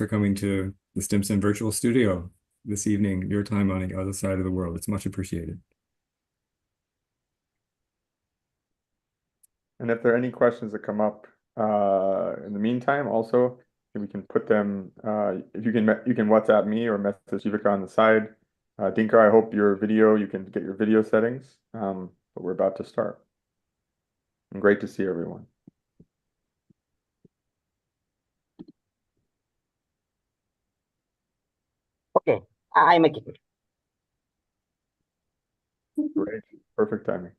for coming to the Stimson Virtual Studio this evening, your time on the other side of the world. It's much appreciated. And if there are any questions that come up in the meantime, also we can put them. If you can WhatsApp me or message Jivika on the side. Dinka, I hope you can get your video settings. But we're about to start. And great to see everyone. Okay, I make it. Great, perfect timing.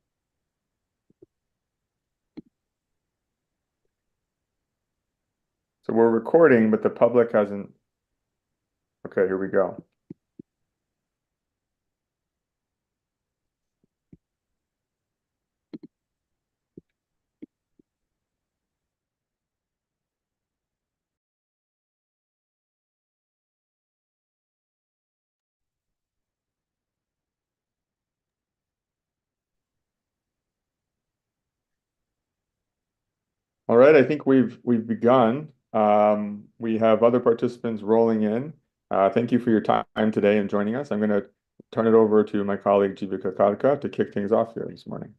So we're recording, but the public hasn't. Okay, here we go. All right, I think we've begun. We have other participants rolling in. Thank you for your time today and joining us. I'm going to turn it over to my colleague Jivika Karka to kick things off here this morning.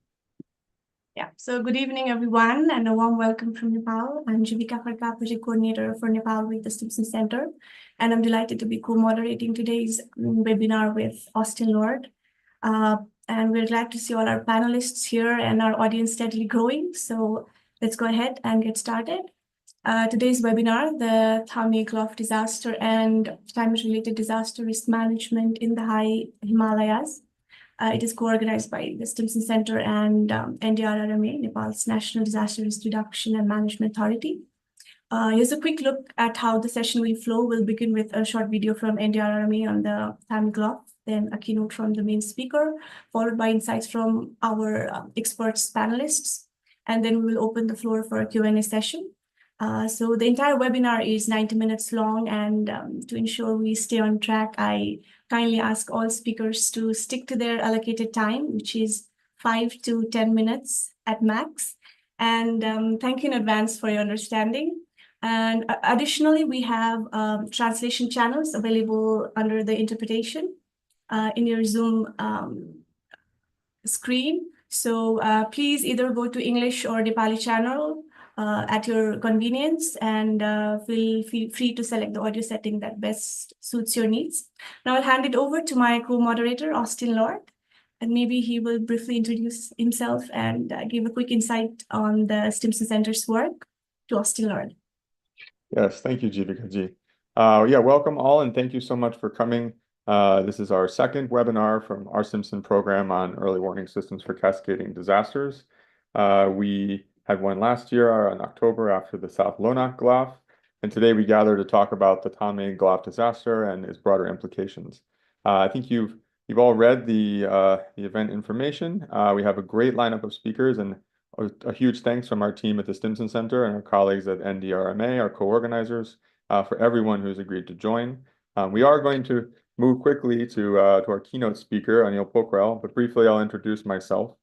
Yeah, so good evening, everyone, and a warm welcome from Nepal. I'm Jivika Karka, Project Coordinator for Nepal with the Stimson Center, and I'm delighted to be co-moderating today's webinar with Austin Lord. And we're glad to see all our panelists here and our audience steadily growing. So let's go ahead and get started. Today's webinar, the Thame GLOF disaster and climate-related disaster risk management in the high Himalayas. It is co-organized by the Stimson Center and NDRRMA, Nepal's National Disaster Risk Reduction and Management Authority. Here's a quick look at how the session will flow. We'll begin with a short video from NDRRMA on the Thame GLOF, then a keynote from the main speaker, followed by insights from our experts panelists, and then we will open the floor for a Q&A session. So the entire webinar is 90 minutes long, and to ensure we stay on track, I kindly ask all speakers to stick to their allocated time, which is 5 to 10 minutes at max. And thank you in advance for your understanding. And additionally, we have translation channels available under the interpretation in your Zoom screen. So please either go to English or Nepali channel at your convenience, and feel free to select the audio setting that best suits your needs. Now I'll hand it over to my co-moderator, Austin Lord, and maybe he will briefly introduce himself and give a quick insight on the Stimson Center's work. To Austin Lord. Yes, thank you, Jivika ji. Yeah, welcome all, and thank you so much for coming. This is our second webinar from our Stimson program on early warning systems for cascading disasters. We had one last year in October after the South Lonak GLOF, and today we gather to talk about the Thame GLOF disaster and its broader implications. I think you've all read the event information. We have a great lineup of speakers, and a huge thanks from our team at the Stimson Center and our colleagues at NDRMA, our co-organizers, for everyone who's agreed to join. We are going to move quickly to our keynote speaker, Anil Pokhrel, but briefly I'll introduce myself.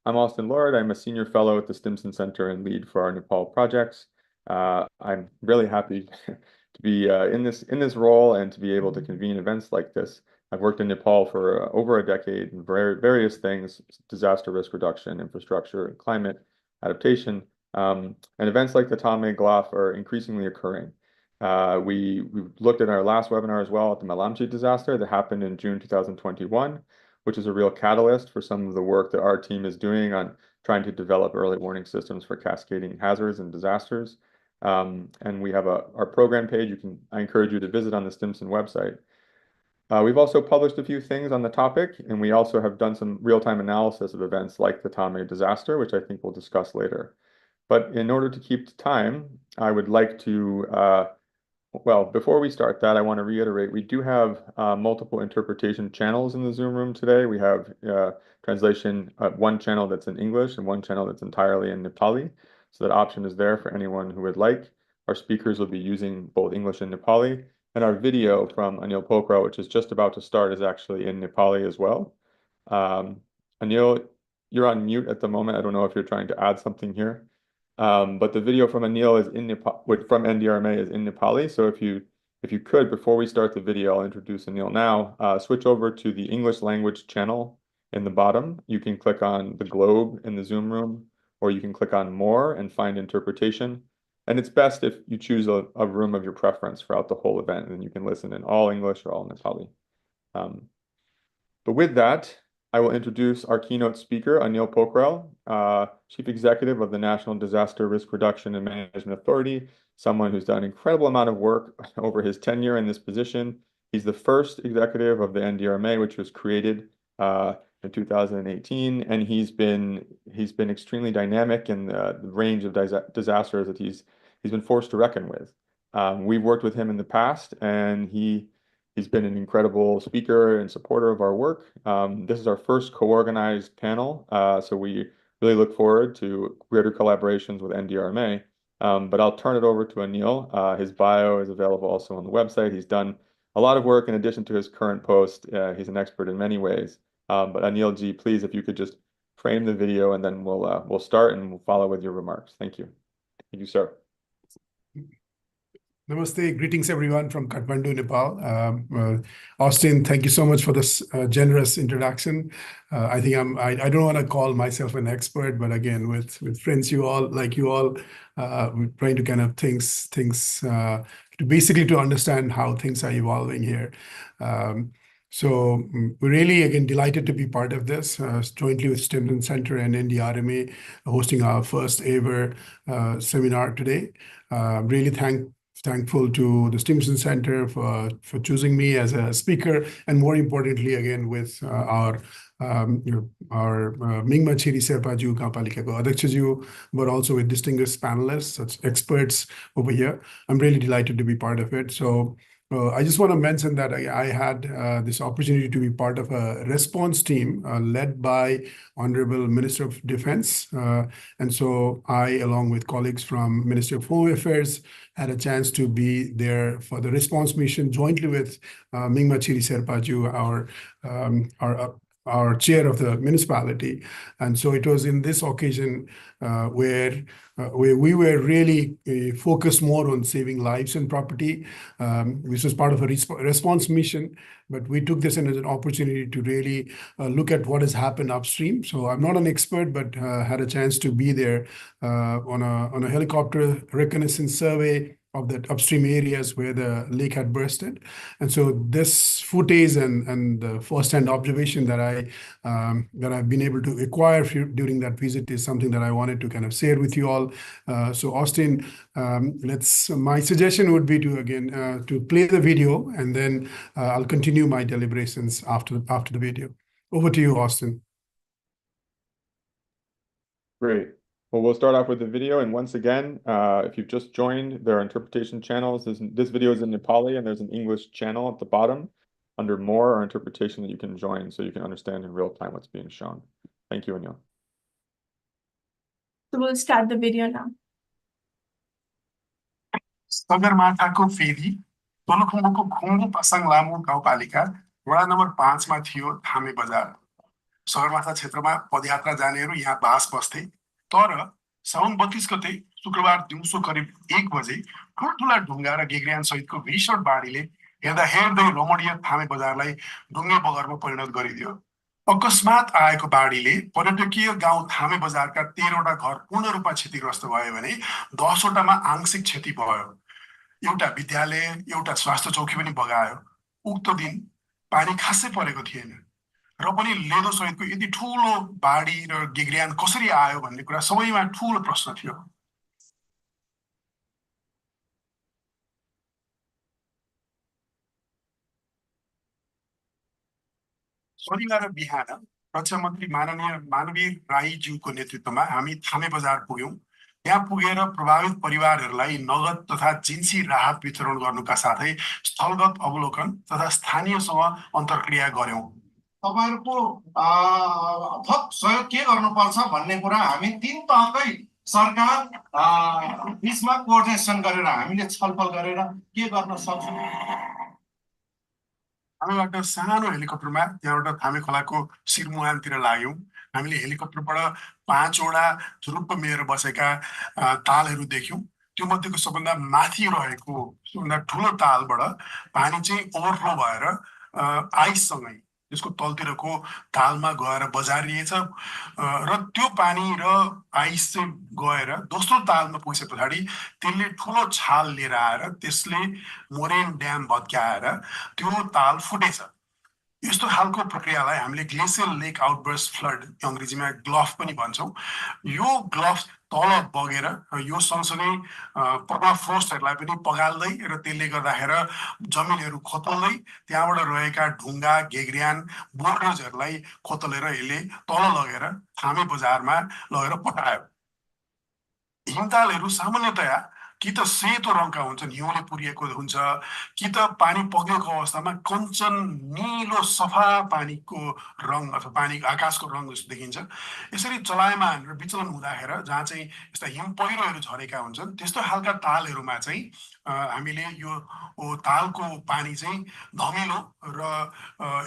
I'm Austin Lord. I'm a senior fellow at the Stimson Center and lead for our Nepal projects. I'm really happy to be in this role and to be able to convene events like this. I've worked in Nepal for over a decade in various things: disaster risk reduction, infrastructure, and climate adaptation. And events like the Thame GLOF are increasingly occurring. We looked at our last webinar as well at the Malamchi disaster that happened in June 2021, which is a real catalyst for some of the work that our team is doing on trying to develop early warning systems for cascading hazards and disasters. And we have our program page. I encourage you to visit on the Stimson website. We've also published a few things on the topic, and we also have done some real-time analysis of events like the Thame disaster, which I think we'll discuss later. But in order to keep time, I would like to, well, before we start that, I want to reiterate, we do have multiple interpretation channels in the Zoom room today. We have translation, one channel that's in English and one channel that's entirely in Nepali. So that option is there for anyone who would like. Our speakers will be using both English and Nepali. And our video from Anil Pokhrel, which is just about to start, is actually in Nepali as well. Anil, you're on mute at the moment. I don't know if you're trying to add something here. But the video from Anil is in Nepal, from NDRMA is in Nepali. So if you could, before we start the video, I'll introduce Anil now. Switch over to the English language channel in the bottom. You can click on the globe in the Zoom room, or you can click on more and find interpretation. And it's best if you choose a room of your preference throughout the whole event, and you can listen in all English or all Nepali. But with that, I will introduce our keynote speaker, Anil Pokhrel, Chief Executive of the National Disaster Risk Reduction and Management Authority, someone who's done an incredible amount of work over his tenure in this position. He's the first executive of the NDRMA, which was created in 2018, and he's been extremely dynamic in the range of disasters that he's been forced to reckon with. We've worked with him in the past, and he's been an incredible speaker and supporter of our work. This is our first co-organized panel, so we really look forward to greater collaborations with NDRMA. But I'll turn it over to Anil. His bio is available also on the website. He's done a lot of work in addition to his current post. He's an expert in many ways. But Anil ji, please, if you could just frame the video, and then we'll start and we'll follow with your remarks. Thank you. Thank you, sir. Namaste, greetings everyone from Kathmandu, Nepal. Austin, thank you so much for this generous introduction. I think I don't want to call myself an expert, but again, with friends you all, we're trying to kind of things to basically to understand how things are evolving here. So we're really, again, delighted to be part of this, jointly with Stimson Center and NDRMA, hosting our first ever seminar today. Really thankful to the Stimson Center for choosing me as a speaker, and more importantly, again, with our Mingma Chiri Sherpaju Gaupalikaको Adhyakshaju, but also with distinguished panelists, such experts over here. I'm really delighted to be part of it. So I just want to mention that I had this opportunity to be part of a response team led by Honorable Minister of Defense. And so I, along with colleagues from Ministry of Home Affairs, had a chance to be there for the response mission jointly with Mingma Chiri Sherpaju, our chair of the municipality. And so it was in this occasion where we were really focused more on saving lives and property. This was part of a response mission, but we took this as an opportunity to really look at what has happened upstream. So I'm not an expert, but had a chance to be there on a helicopter reconnaissance survey of the upstream areas where the lake had bursted. And so this footage and the first-hand observation that I've been able to acquire during that visit is something that I wanted to kind of share with you all. So Austin, my suggestion would be to play the video, and then I'll continue my deliberations after the video. Over to you, Austin. Great. Well, we'll start off with the video. And once again, if you've just joined, there are interpretation channels. This video is in Nepali, and there's an English channel at the bottom under more or interpretation that you can join so you can understand in real time what's being shown. Thank you, Anil. So we'll start the video now. सगरमाथाको फेदी सोलुखुम्बुको खुम्बु पासाङ लामु गाउँपालिका vada number 5 मा थियो थामे बजार। सगरमाथा क्षेत्रमा पदयात्रा जानेहरू यहाँ बास बस्थे। तर साउन 32 गते शुक्रबार दिउँसो करिब 1 बजे ठुलठुला ढुङ्गा र गेग्रियान सहितको भीषण बाढीले हेर्दै रमणीय थामे बजारलाई ढुङ्गे बगरमा परिणत गरिदियो। अकस्मात आएको बाढीले पर्यटकीय गाउँ थामे बजारका 13वटा घर पूर्ण रूपमा क्षतिग्रस्त भयो भने 10वटामा आंशिक क्षति भयो। एउटा विद्यालय, एउटा स्वास्थ्य चौकी पनि बगायो। उक्त दिन पानी खासै परेको थिएन र पनि लेदो सहितको यति ठूलो बाढी र गेग्रियान कसरी आयो भन्ने कुरा सबैमा ठूलो प्रश्न थियो। शनिबार बिहान रक्षा मन्त्री माननीय मानवीर राईज्यूको नेतृत्वमा हामी थामे बजार पुग्यौं। यहाँ पुगेर प्रभावित परिवारहरूलाई नगद तथा जिन्सी राहत वितरण गर्नुका साथै स्थलगत अवलोकन तथा स्थानीयसँग अन्तर्क्रिया गर्यौं। तपाईहरुको थप सहयोग के गर्नुपर्छ भन्ने कुरा हामी 3 तहकै सरकार बीचमा कोअर्डिनेसन गरेर हामीले छलफल गरेर के गर्न सक्छौं। हामीबाट सानो हेलिकप्टरमा त्यहाँबाट थामे खोलाको शिरमुहानतिर लाग्यौँ। हामीले हेलिकप्टरबाट 5वटा झुरुप्प मिलेर बसेका तालहरू देख्यौँ। त्यो मध्येको सबभन्दा माथि रहेको सबभन्दा ठुलो तालबाट पानी चाहिँ ओभरफ्लो भएर आइससँगै त्यसको तलतिरको तालमा गएर बजारिएछ र त्यो पानी र आइस चाहिँ गएर दोस्रो तालमा पुगेछ पछाडि त्यसले ठुलो छाल लिएर आएर त्यसले मोरेन ड्याम भत्काएर त्यो ताल फुटेछ। यस्तो खालको प्रक्रियालाई हामीले ग्लेसियल लेक आउटबर्स्ट फ्लड अङ्ग्रेजीमा ग्लफ पनि भन्छौँ। यो ग्लफ तल बगेर यो सँगसँगै पर्माफ्रोस्टहरूलाई पनि पगाल्दै र त्यसले गर्दाखेरि जमिनहरू खोतल्दै त्यहाँबाट रहेका ढुङ्गा घेग्रियान बोर्डर्सहरूलाई खोतलेर यसले तल लगेर थामे बजारमा लगेर पटायो। हिमतालहरू सामान्यतया कि त सेतो रङका हुन्छन्, हिउँले पुरिएको हुन्छ, कि त पानी पग्लेको अवस्थामा कञ्चन निलो सफा पानीको रङ अथवा पानी आकाशको रङ जस्तो देखिन्छ। यसरी चलायमान र विचलन हुँदाखेरि जहाँ चाहिँ यस्ता हिम पहिरोहरू झरेका हुन्छन् त्यस्तो खालका तालहरूमा चाहिँ हामीले यो तालको पानी चाहिँ धमिलो र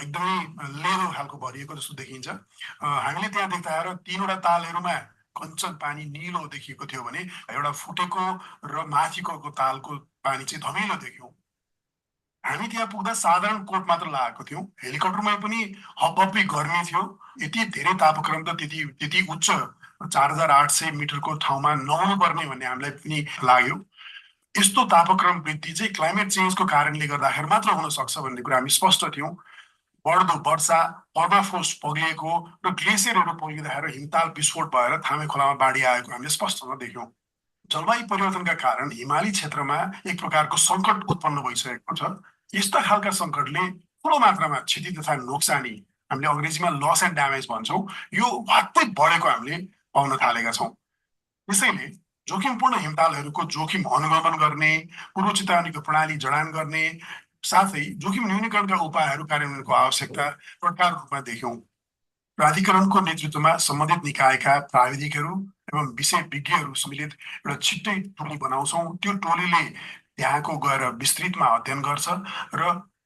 एकदमै लेदो खालको भरिएको जस्तो देखिन्छ। हामीले त्यहाँ देख्दाखेरि 3वटा तालहरूमा कञ्चन पानी निलो देखिएको थियो भने एउटा फुटेको र माथिको तालको पानी चाहिँ धमिलो देख्यौँ। हामी त्यहाँ पुग्दा साधारण कोट मात्र लगाएको थियौँ। हेलिकप्टरमै पनि हपहप्पी गर्मी थियो। यति धेरै तापक्रम त त्यति उच्च 4800 मिटरको ठाउँमा नहुनु पर्ने भन्ने हामीलाई पनि लाग्यो। यस्तो तापक्रम वृद्धि चाहिँ क्लाइमेट चेन्जको कारणले गर्दाखेरि मात्र हुन सक्छ भन्ने कुरा हामी स्पष्ट थियौँ। बढ्दो वर्षा, पर्माफ्रोस्ट पग्लिएको र ग्लेसियरहरू पग्लिँदाखेरि हिमताल विस्फोट भएर थामे खोलामा बाढी आएको हामीले स्पष्टसँग देख्यौँ। जलवायु परिवर्तनका कारण हिमाली क्षेत्रमा एक प्रकारको सङ्कट उत्पन्न भइसकेको छ। यस्ता खालका सङ्कटले ठुलो मात्रामा क्षति तथा नोक्सानी, हामीले अङ्ग्रेजीमा लस एन्ड ड्यामेज भन्छौँ, यो वात्तै बढेको हामीले पाउन थालेका छौँ। त्यसैले जोखिमपूर्ण हिमतालहरूको जोखिम अनुगमन गर्ने, पूर्व चेतावनीको प्रणाली जडान गर्ने साथै जोखिम न्यूनीकरणका उपायहरू कार्यान्वयनको आवश्यकता प्रकार रूपमा देख्यौँ। प्राधिकरणको नेतृत्वमा सम्बन्धित निकायका प्राविधिकहरू एवं विषय विज्ञहरू सम्मिलित एउटा छिट्टै टोली बनाउँछौँ। त्यो टोलीले त्यहाँको गएर विस्तृतमा अध्ययन गर्छ र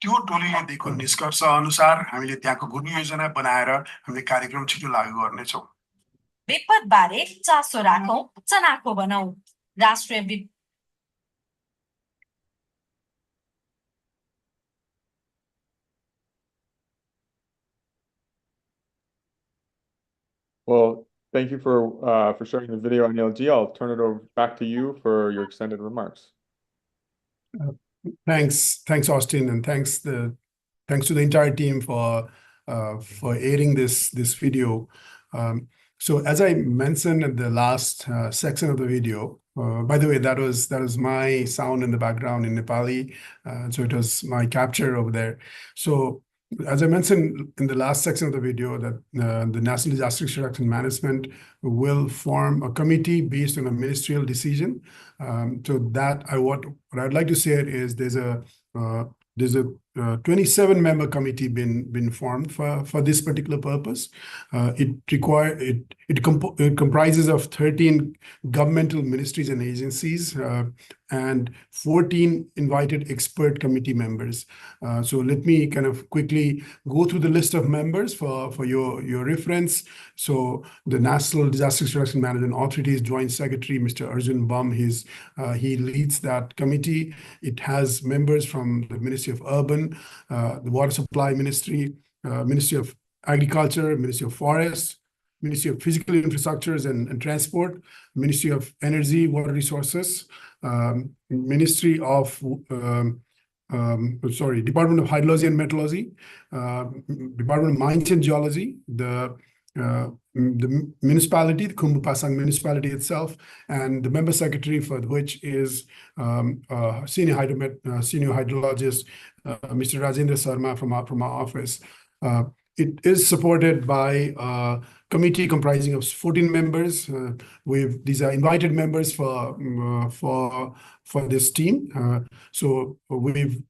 त्यो टोलीले दिएको निष्कर्ष अनुसार हामीले त्यहाँको गुरु योजना बनाएर हामीले कार्यक्रम छिटो लागू गर्नेछौँ। विपदबारे चासो राखौँ, चनाखो बनाऊ। राष्ट्रिय Well, thank you for sharing the video, Anil-ji. I'll turn it over back to you for your extended remarks. Thanks, Austin, and thanks to the entire team for airing this video. So as I mentioned at the last section of the video, by the way, that was my sound in the background in Nepali, so it was my capture over there. So as I mentioned in the last section of the video, that the National Disaster Risk Reduction Management will form a committee based on a ministerial decision. So that what I'd like to say is there's a 27-member committee been formed for this particular purpose. It comprises of 13 governmental ministries and agencies and 14 invited expert committee members. So let me kind of quickly go through the list of members for your reference. So the National Disaster Risk Reduction Management Authority's Joint Secretary, Mr. Arjun Bum, he leads that committee. It has members from the Ministry of Urban, the Water Supply Ministry, Ministry of Agriculture, Ministry of Forests, Ministry of Physical Infrastructures and Transport, Ministry of Energy, Water Resources, Ministry of Department of Hydrology and Meteorology, Department of Mines and Geology, the municipality, the Khumbu Pasang municipality itself, and the member secretary for which is senior hydrologist Mr. Rajendra Sarma from our office. It is supported by a committee comprising of 14 members. These are invited members for this team. So we've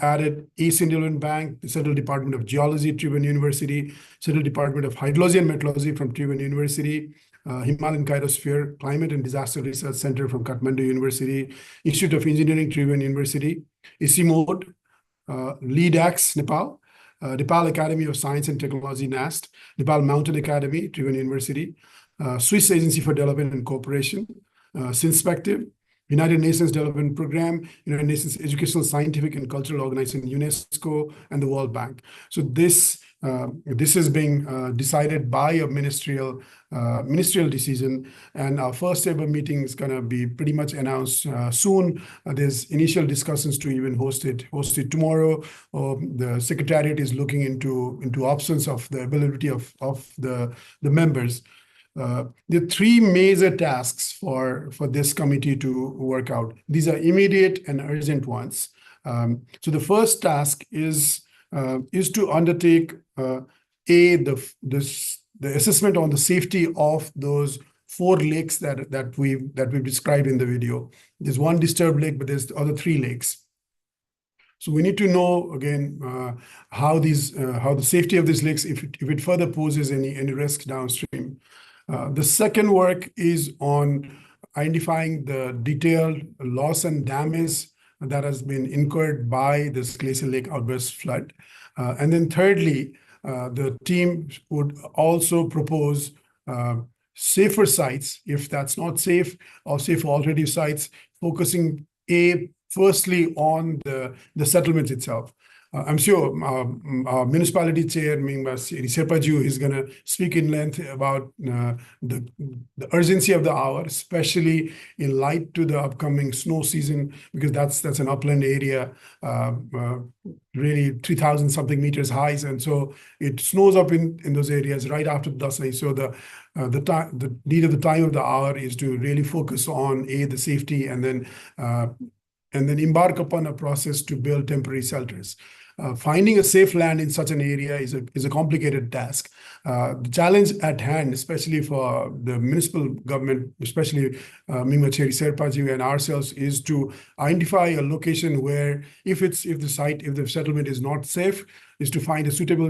added East Indian Bank, the Central Department of Geology, Tribhuvan University, Central Department of Hydrology and Meteorology from Tribhuvan University, Himalayan Cryosphere Climate and Disaster Research Center from Kathmandu University, Institute of Engineering, Tribhuvan University, ICIMOD, LEADAX, Nepal, Nepal Academy of Science and Technology, NAST, Nepal Mountain Academy, Triveni University, Swiss Agency for Development and Cooperation, Sinspective, United Nations Development Program, United Nations Educational, Scientific, and Cultural Organization, UNESCO, and the World Bank. So this is being decided by a ministerial decision, and our first ever meeting is going to be pretty much announced soon. There's initial discussions to even host it tomorrow. The Secretariat is looking into options of the availability of the members. There are three major tasks for this committee to work out. These are immediate and urgent ones. So the first task is to undertake the assessment on the safety of those 4 lakes that we've described in the video. There's one disturbed lake, but there's the other 3 lakes. So we need to know again how the safety of these lakes, if it further poses any risk downstream. The second work is on identifying the detailed loss and damage that has been incurred by this glacial lake outburst flood. And then thirdly, the team would also propose safer sites, if that's not safe, or safe alternative sites, focusing firstly on the settlements itself. I'm sure our municipality chair, Sherpaju, is going to speak in length about the urgency of the hour, especially in light to the upcoming snow season, because that's an upland area, really 3,000 something meters high, and so it snows up in those areas right after Dasai. So the need of the time of the hour is to really focus on the safety, and then embark upon a process to build temporary shelters. Finding a safe land in such an area is a complicated task. The challenge at hand, especially for the municipal government, especially Mingmacheri Sherpaju and ourselves, is to identify a location where, if the settlement is not safe, is to find a suitable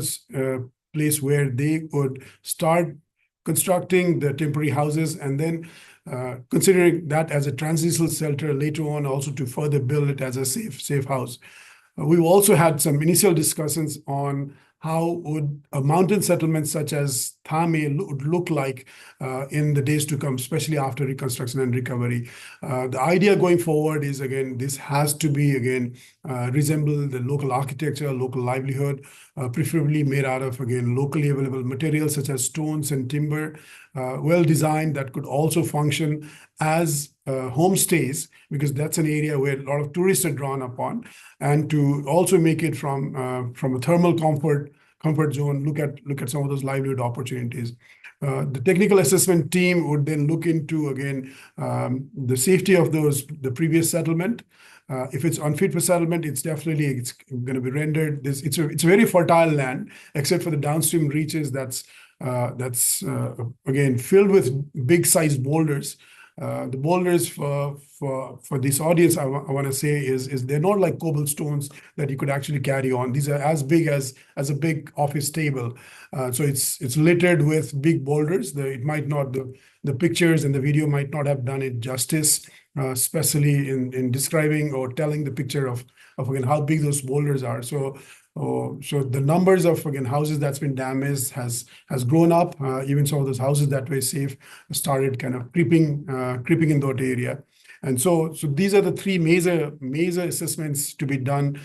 place where they would start constructing the temporary houses, and then considering that as a transitional shelter later on, also to further build it as a safe house. We've also had some initial discussions on how would a mountain settlement such as Thame would look like in the days to come, especially after reconstruction and recovery. The idea going forward is, again, this has to be, resemble the local architecture, local livelihood, preferably made out of, locally available materials such as stones and timber, well designed, that could also function as homestays, because that's an area where a lot of tourists are drawn upon, and to also make it from a thermal comfort zone, look at some of those livelihood opportunities. The technical assessment team would then look into, the safety of the previous settlement. If it's unfit for settlement, it's going to be rendered. It's a very fertile land, except for the downstream reaches that's again filled with big sized boulders. The boulders for this audience, I want to say, is they're not like cobblestones that you could actually carry on. These are as big as a big office table. So it's littered with big boulders. The pictures and the video might not have done it justice, especially in describing or telling the picture of how big those boulders are. So the numbers of houses that's been damaged has grown up. Even some of those houses that were safe started kind of creeping in that area. And so these are the 3 major assessments to be done,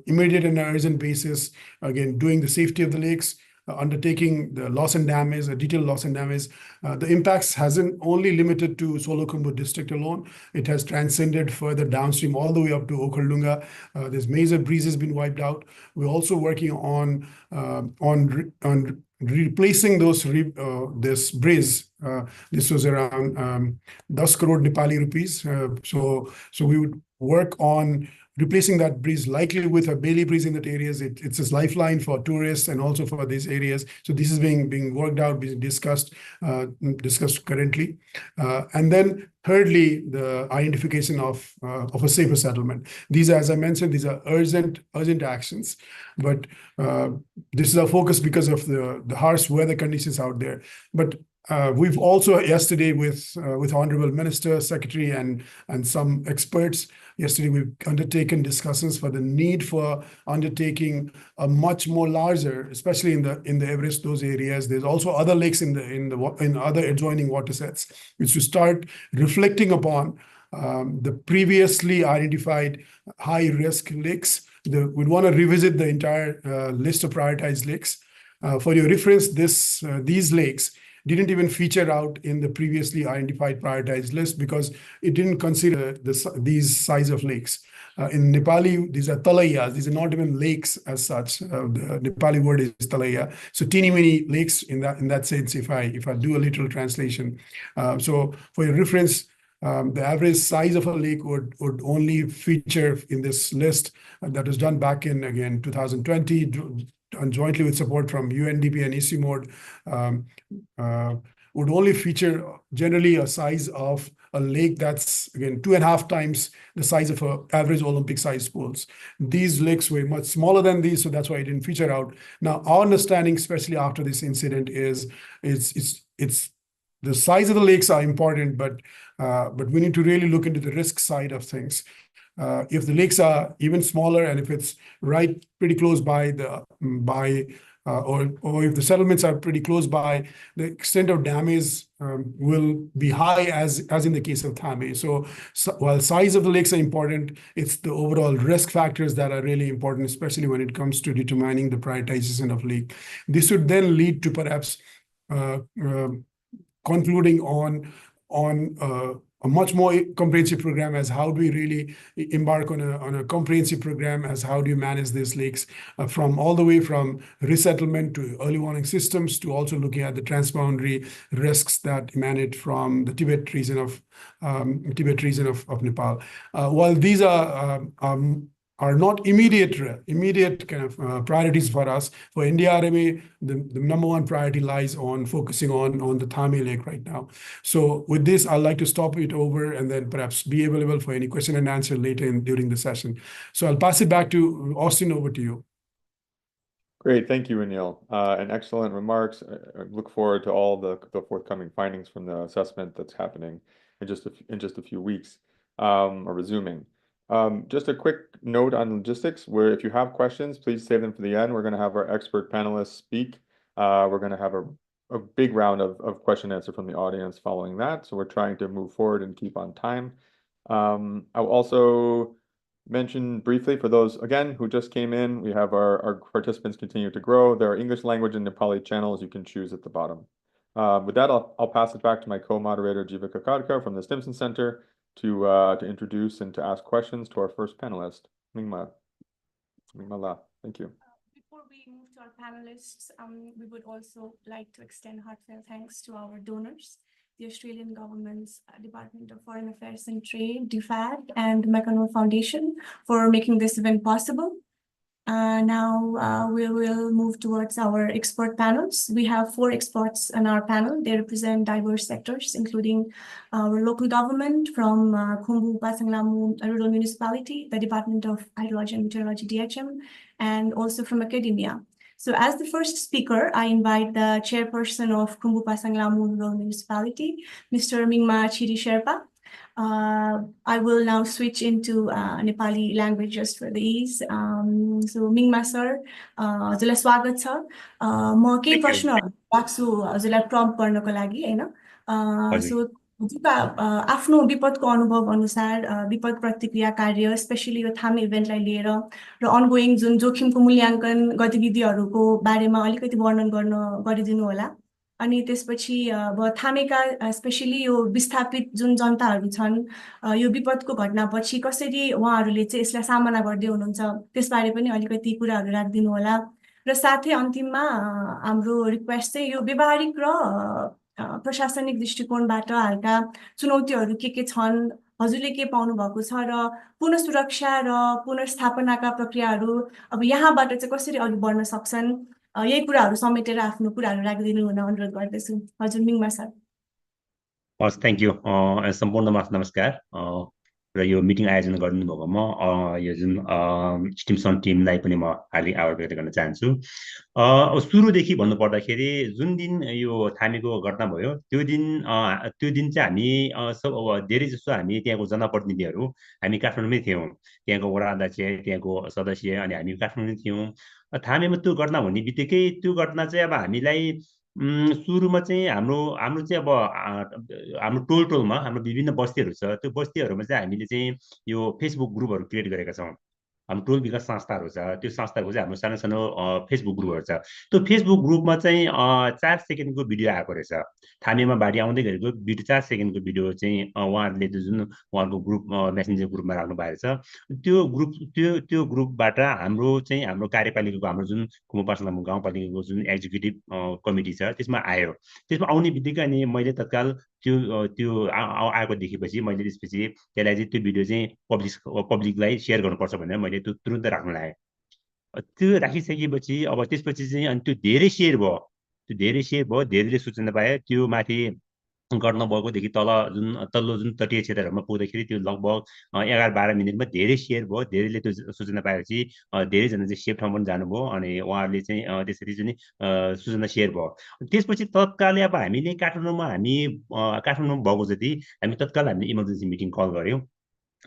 immediate and urgent basis. Again, doing the safety of the lakes, undertaking the loss and damage, a detailed loss and damage. The impacts hasn't only limited to Solukhumbu district alone. It has transcended further downstream all the way up to Okharlunga. There's major breezes been wiped out. We're also working on replacing this breeze. This was around 10 crore Nepali rupees. So we would work on replacing that breeze, likely with a Bailey breeze in that areas. It's a lifeline for tourists and also for these areas. So this is being worked out, being discussed currently. And then thirdly, the identification of a safer settlement. These are, as I mentioned, these are urgent actions. But this is our focus because of the harsh weather conditions out there. But we've also yesterday with Honorable Minister, Secretary, and some experts, yesterday we've undertaken discussions for the need for undertaking a much more larger, especially in the Everest, those areas. There's also other lakes in other adjoining water sets, which to start reflecting upon the previously identified high risk lakes. We'd want to revisit the entire list of prioritized lakes. For your reference, these lakes didn't even feature out in the previously identified prioritized list because it didn't consider these size of lakes. In Nepali, these are talayas. These are not even lakes as such. The Nepali word is talaya. So teeny mini lakes in that sense, if I do a literal translation. So for your reference, the average size of a lake would only feature in this list that was done back in, again, 2020, and jointly with support from UNDP and ECMOD, would only feature generally a size of a lake that's, again, 2.5 times the size of an average Olympic-sized pools. These lakes were much smaller than these, so that's why it didn't feature out. Now, our understanding, especially after this incident, is it's the size of the lakes are important, but we need to really look into the risk side of things. If the lakes are even smaller, and if it's right pretty close by or if the settlements are pretty close by, the extent of damage will be high, as in the case of Thame. So while size of the lakes are important, it's the overall risk factors that are really important, especially when it comes to determining the prioritization of lake. This would then lead to perhaps concluding on a much more comprehensive program as how do we really embark on a comprehensive program as how do you manage these lakes from all the way from resettlement to early warning systems to also looking at the transboundary risks that emanate from the Tibet region of Nepal. While these are not immediate kind of priorities for us. For NDRMA, the number one priority lies on focusing on the Thame Lake right now. So with this, I'd like to stop it over and then perhaps be available for any question and answer later during the session. So I'll pass it back to Austin, over to you. Great, thank you, Anil. And excellent remarks. I look forward to all the forthcoming findings from the assessment that's happening in just a few weeks, or resuming. Just a quick note on logistics, where if you have questions, please save them for the end. We're going to have our expert panelists speak. We're going to have a big round of question and answer from the audience following that. So we're trying to move forward and keep on time. I'll also mention briefly for those, again, who just came in, we have our participants continue to grow. There are English language and Nepali channels you can choose at the bottom. With that, I'll pass it back to my co-moderator, Jivika Khadka from the Stimson Center, to introduce and to ask questions to our first panelist, Mingma La. Thank you. Before we move to our panelists, we would also like to extend heartfelt thanks to our donors, the Australian government's Department of Foreign Affairs and Trade, DFAT, and the McEnroe Foundation for making this event possible. Now we will move towards our expert panels. We have 4 experts on our panel. They represent diverse sectors, including our local government from Khumbu Pasanglamu Rural Municipality, the Department of Hydrology and Meteorology, DHM, and also from academia. So as the first speaker, I invite the chairperson of Khumbu Pasanglamu Rural Municipality, Mr. Mingma Chiri Sherpa. I will now switch into Nepali language just for the ease. So Mingma sir, हजुरलाई स्वागत छ। म केही प्रश्नहरु राख्छु हजुरलाई prompt गर्नको लागि हैन। सो हजुरका आफ्नो विपदको अनुभव अनुसार विपद प्रतिक्रिया कार्य स्पेशली यो थामे इभेन्टलाई लिएर र अनगोइङ जुन जोखिमको मूल्याङ्कन गतिविधिहरुको बारेमा अलिकति वर्णन गरिदिनु होला। अनि त्यसपछि अब थामेका स्पेशली यो विस्थापित जुन जनताहरु छन् यो विपदको घटनापछि कसरी उहाँहरुले चाहिँ यसलाई सामना गर्दै हुनुहुन्छ त्यसबारे पनि अलिकति कुराहरु राख्दिनु होला। र साथै अन्तिममा हाम्रो रिक्वेस्ट चाहिँ यो व्यावहारिक र प्रशासनिक दृष्टिकोणबाट हालका चुनौतीहरु के छन्, हजुरले के पाउनु भएको छ र पुनः सुरक्षा र पुनर्स्थापनाका प्रक्रियाहरु अब यहाँबाट चाहिँ कसरी अघि बढ्न सक्छन्, यही कुराहरु समेटेर आफ्नो कुराहरु राख्दिनु हुन अनुरोध गर्दैछु। हजुर मिङमा सर। हस्, थ्यांक यू। सम्पूर्णमा नमस्कार। र यो मिटिङ आयोजना गरिदिनु भएकोमा यो जुन स्टिम्सन टिमलाई पनि म हार्दिक आभार व्यक्त गर्न चाहन्छु। सुरुदेखि भन्नुपर्दाखेरि जुन दिन यो थामेको घटना भयो त्यो दिन चाहिँ हामी सब अब धेरै जसो हामी त्यहाँको जनप्रतिनिधिहरू हामी काठमाडौँमै थियौँ। त्यहाँको वडा अध्यक्ष, त्यहाँको सदस्य अनि हामी काठमाडौँमै थियौँ। थामेमा त्यो घटना हुने बित्तिकै त्यो घटना चाहिँ अब हामीलाई सुरुमा चाहिँ हाम्रो चाहिँ अब हाम्रो टोलमा हाम्रो विभिन्न बस्तीहरू छ, त्यो बस्तीहरूमा चाहिँ हामीले चाहिँ यो फेसबुक ग्रुपहरू क्रिएट गरेका छौँ। हाम्रो टोल विकास संस्थाहरू छ, त्यो संस्थाको चाहिँ हाम्रो सानो सानो फेसबुक ग्रुपहरू छ। त्यो फेसबुक ग्रुपमा चाहिँ 4 सेकेन्डको भिडियो आएको रहेछ। थामेमा बाढी आउँदै गरेको भिडियो 4 सेकेन्डको भिडियो चाहिँ उहाँहरूले त्यो जुन उहाँको ग्रुप मेसेन्जर ग्रुपमा राख्नु भएको छ। त्यो ग्रुपबाट हाम्रो कार्यपालिकाको हाम्रो जुन खुम्बु गाउँपालिकाको जुन एक्जिक्युटिभ कमिटी छ त्यसमा आयो। त्यसमा आउने बित्तिकै अनि मैले तत्काल त्यो आएको देखेपछि मैले त्यसपछि त्यसलाई चाहिँ त्यो भिडियो चाहिँ पब्लिकलाई सेयर गर्नुपर्छ भनेर मैले त्यो तुरुन्तै राख्न लाग्यो। त्यो राखिसकेपछि अब त्यसपछि चाहिँ अनि त्यो धेरै सेयर भयो, धेरैले सूचना पाए। त्यो माथि घटना भएकोदेखि तल्लो जुन तटीय क्षेत्रहरूमा पुग्दाखेरि त्यो लगभग 11-12 मिनटमा धेरै सेयर भयो। धेरैले त्यो सूचना पाएपछि धेरैजना चाहिँ सेफ ठाउँ पनि जानुभयो अनि उहाँहरूले चाहिँ त्यसरी चाहिँ सूचना सेयर भयो। त्यसपछि तत्कालै अब हामीले काठमाडौँमा भएको जति हामी तत्काल हामीले इमर्जेन्सी मिटिङ कल गऱ्यौँ।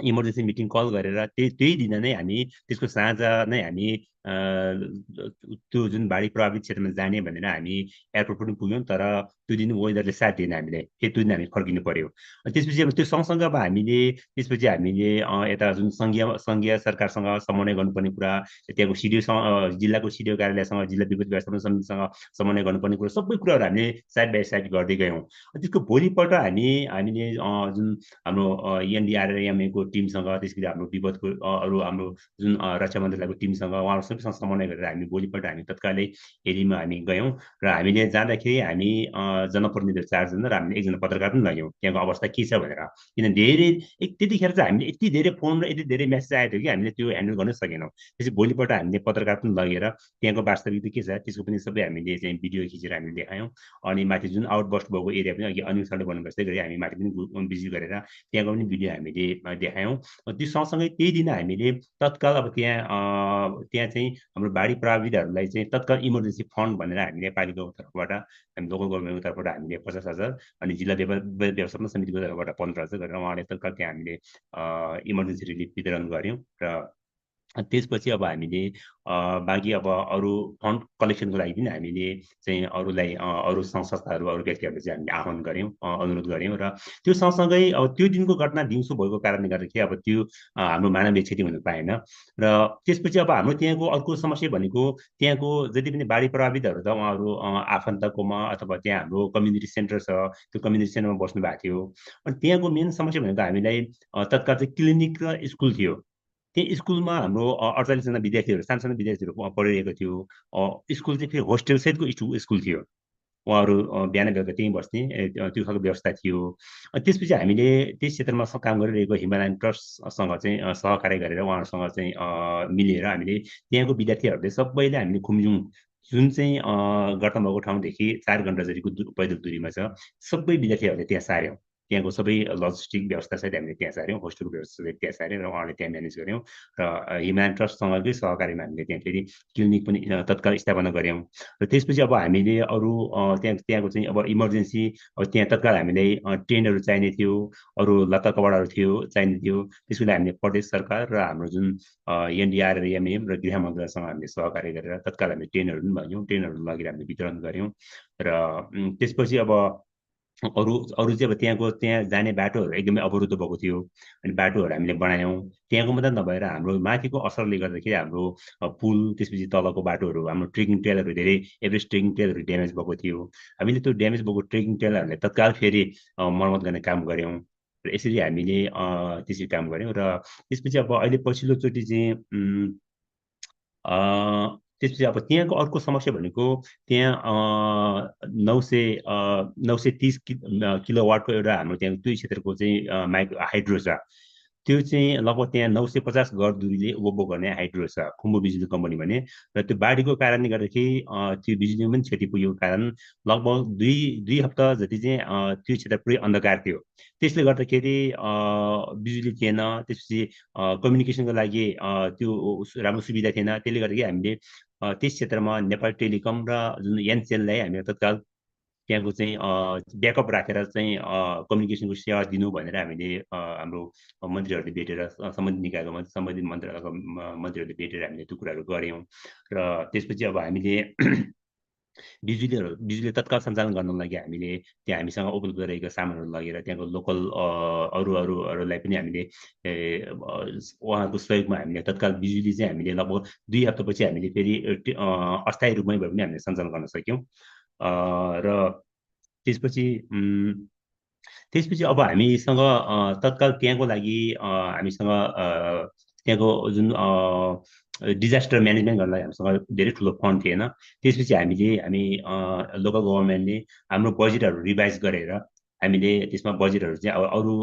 इमर्जेन्सी मिटिङ कल गरेर त्यही दिन नै हामी त्यसको साँझ नै हामी त्यो जुन बाढी प्रभावित क्षेत्रमा जाने भनेर हामी एयरपोर्ट पनि पुग्यौँ। तर त्यो दिन वेदरले साथ दिएन, हामीले त्यो दिन हामी फर्किनु पर्यो। त्यसपछि अब त्यो सँगसँगै अब हामीले यता जुन सङ्घीय सरकारसँग समन्वय गर्नुपर्ने कुरा, त्यहाँको जिल्लाको सिडिओ कार्यालयसँग, जिल्ला विपद व्यवस्थापन समितिसँग समन्वय गर्नुपर्ने कुरा, सबै कुराहरू हामीले साइड बाई साइड गर्दै गयौँ। त्यसको भोलिपल्ट हामीले जुन हाम्रो एनडीआरएमएको टिमसँग, त्यसपछि हाम्रो विपदको हाम्रो जुन रक्षा मन्त्रालयको टिमसँग उहाँहरूसँग समन्वय गरेर हामी भोलिपल्ट हामी तत्कालै एरियामा हामी गयौँ। र हामीले जाँदाखेरि हामी जनप्रतिनिधिहरू 4 जना र हामीले 1 जना पत्रकार पनि लग्यौँ त्यहाँको अवस्था के छ भनेर। किन त्यतिखेर चाहिँ हामीले यति धेरै फोन र यति धेरै मेसेज आएको थियो कि हामीले त्यो ह्यान्डल गर्न सकेनौँ। त्यसपछि भोलिपल्ट हामीले पत्रकार पनि लगेर त्यहाँको वास्तविकता के छ त्यसको पनि सबै हामीले चाहिँ भिडियो खिचेर हामीले देखायौँ। अनि माथि जुन आउटबर्स्ट भएको एरिया पनि अघि अनिल सरले भन्नुभएको जस्तै गरी हामी माथि पनि भिजिट गरेर त्यहाँको पनि भिडियो हामीले देखायौँ। त्यो सँगसँगै त्यही दिन हामीले तत्काल अब त्यहाँ चाहिँ हाम्रो बाढी प्रभावितहरूलाई चाहिँ तत्काल इमर्जेन्सी फन्ड भनेर हामीले पालिकाको तर्फबाट हामी लोकल गभर्मेन्टको तर्फबाट हामीले 50,000 अनि जिल्ला व्यवस्थापन समितिको तर्फबाट 15,000 गरेर उहाँले तत्काल त्यहाँ हामीले इमर्जेन्सी रिलिफ वितरण गऱ्यौँ। र त्यसपछि अब हामीले बाँकी अब अरू फन्ड कलेक्सनको लागि पनि हामीले चाहिँ अरू संस्थाहरू अरू व्यक्तिहरूले चाहिँ हामीले आह्वान गऱ्यौँ, अनुरोध गऱ्यौँ। र त्यो सँगसँगै अब त्यो दिनको घटना दिउँसो भएको कारणले गर्दाखेरि अब त्यो हाम्रो मानवीय क्षति हुन पाएन। र त्यसपछि अब हाम्रो त्यहाँको अर्को समस्या भनेको त्यहाँको जति पनि बाढी प्रभावितहरू त उहाँहरू आफन्तकोमा अथवा त्यहाँ हाम्रो कम्युनिटी सेन्टर छ, त्यो कम्युनिटी सेन्टरमा बस्नु भएको थियो। अनि त्यहाँको मेन समस्या भनेको हामीलाई तत्काल चाहिँ क्लिनिक र स्कुल थियो। त्यही स्कुलमा हाम्रो 48 जना विद्यार्थीहरू, सानो विद्यार्थीहरू पढिरहेको थियो। स्कुल चाहिँ फेरि होस्टेल सहितको स्कुल थियो। उहाँहरू बिहान बेलुका त्यहीँ बस्ने त्यो खालको व्यवस्था थियो। त्यसपछि हामीले त्यस क्षेत्रमा काम गरिरहेको हिमालयन ट्रस्टसँग चाहिँ सहकार्य गरेर उहाँहरूसँग चाहिँ मिलेर हामीले त्यहाँको विद्यार्थीहरूले सबैले हामीले खुम्बुङ जुन चाहिँ घटना भएको ठाउँदेखि 4 घन्टा जतिको पैदल दूरीमा छ, सबै विद्यार्थीहरूले त्यहाँ सार्यौँ। त्यहाँको सबै लजिस्टिक व्यवस्था सहित हामीले त्यहाँ सार्यौँ, होस्टेलको व्यवस्था सहित त्यहाँ सार्यौँ र उहाँहरूले त्यहाँ म्यानेज गऱ्यौँ। र हिमालयन ट्रस्टसँगकै सहकार्यमा हामीले त्यहाँ फेरि क्लिनिक पनि तत्काल स्थापना गऱ्यौँ। र त्यसपछि अब हामीले अरू त्यहाँको चाहिँ अब इमर्जेन्सी अब त्यहाँ तत्काल हामीलाई टेन्टहरू चाहिने थियो, अरू लत्ता कपडाहरू चाहिने थियो। त्यसको लागि हामीले प्रदेश सरकार र हाम्रो जुन एनडीआरएम र गृह मन्त्रालयसँग हामीले सहकार्य गरेर तत्काल हामीले टेन्टहरू पनि लग्यौँ, टेन्टहरू लगेर हामीले वितरण गऱ्यौँ। र त्यसपछि अब अरू चाहिँ अब त्यहाँ जाने बाटोहरू एकदमै अवरुद्ध भएको थियो। अनि बाटोहरू हामीले बनायौँ। त्यहाँको मात्रै नभएर हाम्रो माथिको असरले गर्दाखेरि हाम्रो पुल, त्यसपछि तलको बाटोहरू, हाम्रो ट्रेकिङ ट्रेलहरू धेरै एभरेस्ट ट्रेकिङ ट्रेलहरू ड्यामेज भएको थियो। हामीले त्यो ड्यामेज भएको ट्रेकिङ ट्रेलहरूलाई तत्काल फेरि मर्मत गर्ने काम गऱ्यौँ। र यसरी हामीले त्यसरी काम गऱ्यौँ। र त्यसपछि अब अहिले पछिल्लोचोटि चाहिँ त्यसपछि अब त्यहाँको अर्को समस्या भनेको त्यहाँ 930 किलोवाटको एउटा हाम्रो त्यहाँ त्यो क्षेत्रको चाहिँ हाइड्रो छ। त्यो चाहिँ लगभग त्यहाँ 950 गज दूरीले ओबो गर्ने हाइड्रो छ खुम्बु बिजुली कम्पनी भने र त्यो बाढीको कारणले गर्दाखेरि त्यो बिजुलीमा पनि क्षति पुगेको कारण लगभग दुई हप्ता जति चाहिँ त्यो क्षेत्र पुरै अन्धकार थियो त्यसले गर्दाखेरि बिजुली थिएन त्यसपछि कम्युनिकेसनको लागि त्यो राम्रो सुविधा थिएन त्यसले गर्दाखेरि हामीले त्यस क्षेत्रमा नेपाल टेलिकम र जुन एनसेललाई हामीले तत्काल त्यहाँको चाहिँ ब्याकअप राखेर चाहिँ कम्युनिकेसनको सेवा दिनु भनेर हामीले हाम्रो मन्त्रीहरूले भेटेर सम्बन्धित निकायको सम्बन्धित मन्त्रालयको मन्त्रीहरूले भेटेर हामीले त्यो कुराहरू गऱ्यौँ र त्यसपछि अब हामीले बिजुली तत्काल सञ्चालन गर्नको लागि हामीले त्यहाँ हामीसँग उपलब्ध रहेको सामानहरू लगेर त्यहाँको लोकल अरूलाई पनि हामीले उहाँहरूको सहयोगमा हामीले तत्काल बिजुली चाहिँ हामीले लगभग 2 हप्तापछि हामीले फेरि अस्थायी रूपमै भए पनि हामीले सञ्चालन गर्न सक्यौँ र त्यसपछि अब हामीसँग तत्काल त्यहाँको लागि हामीसँग त्यहाँको जुन डिजास्टर म्यानेजमेन्ट गर्नलाई हामीसँग धेरै ठुलो फन्ड थिएन त्यसपछि हामी लोकल गभर्मेन्टले हाम्रो बजेटहरू रिभाइज गरेर हामीले त्यसमा बजेटहरू चाहिँ अब अरू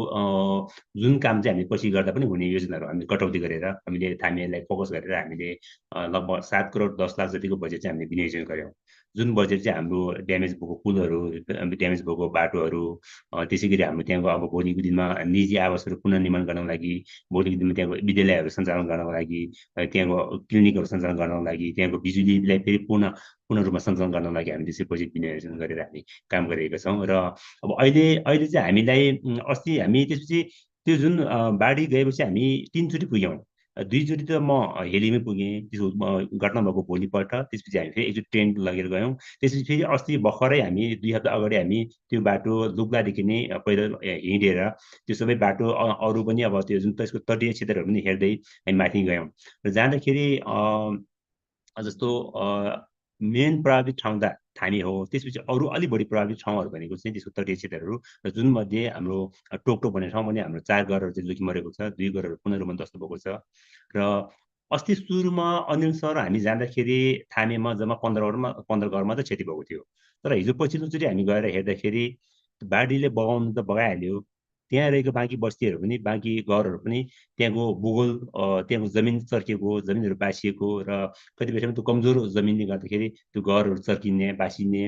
जुन काम चाहिँ हामी पछि गर्दा पनि हुने योजनाहरू हामीले कटौती गरेर हामीले थामीहरूलाई फोकस गरेर हामीले लगभग 7 करोड 10 लाख जतिको बजेट चाहिँ हामीले विनियोजन गऱ्यौँ जुन बजेट चाहिँ हाम्रो ड्यामेज भएको पुलहरू ड्यामेज भएको बाटोहरू त्यसै गरी हाम्रो त्यहाँको अब भोलिको दिनमा निजी आवासहरू पुनर्निर्माण गर्नको लागि भोलिको दिनमा त्यहाँको विद्यालयहरू सञ्चालन गर्नको लागि त्यहाँको क्लिनिकहरू सञ्चालन गर्नको लागि त्यहाँको बिजुलीलाई फेरि पूर्ण रूपमा सञ्चालन गर्नको लागि हामी त्यसै बजेट विनियोजन गरेर हामी काम गरिरहेका छौँ र अब अहिले चाहिँ हामीलाई अस्ति हामी त्यसपछि त्यो जुन बाढी गएपछि हामी 3 चोटि पुग्यौँ 2 चोटि त म हेलीमै पुगेँ त्यसको घटना भएको भोलिपल्ट त्यसपछि हामी फेरि एकचोटि ट्रेन लगेर गयौँ त्यसपछि फेरि अस्ति भर्खरै हामी 2 हप्ता अगाडि हामी त्यो बाटो लुक्लादेखि नै पहिला हिँडेर त्यो सबै बाटो अरू पनि अब त्यो जुन त्यसको तटीय क्षेत्रहरू पनि हेर्दै हामी माथि गयौँ र जाँदाखेरि जस्तो मेन प्रभावित ठाउँ त थामी हो त्यसपछि अरू अलिक बढी प्रभावित ठाउँहरू भनेको चाहिँ त्यसको तटीय क्षेत्रहरू र जुन मध्ये हाम्रो टोकटोक भन्ने ठाउँ भने हाम्रो 4 घरहरू चाहिँ जोखिम मरेको छ 2 घरहरू पुनः रूपमा ध्वस्त भएको छ र अस्ति सुरुमा अनिल सर हामी जाँदाखेरि थामेमा जम्मा 15 घर मात्रै क्षति भएको थियो तर हिजो पछिल्लोचोटि हामी गएर हेर्दाखेरि बाढीले बगाउनु त बगाइहाल्यो त्यहाँ रहेको बाँकी बस्तीहरू पनि बाँकी घरहरू पनि त्यहाँको भूगोल त्यहाँको जमिन चर्किएको जमिनहरू बासिएको र कतिपय ठाउँमा त्यो कमजोर जमिनले गर्दाखेरि त्यो घरहरू चर्किने बासिने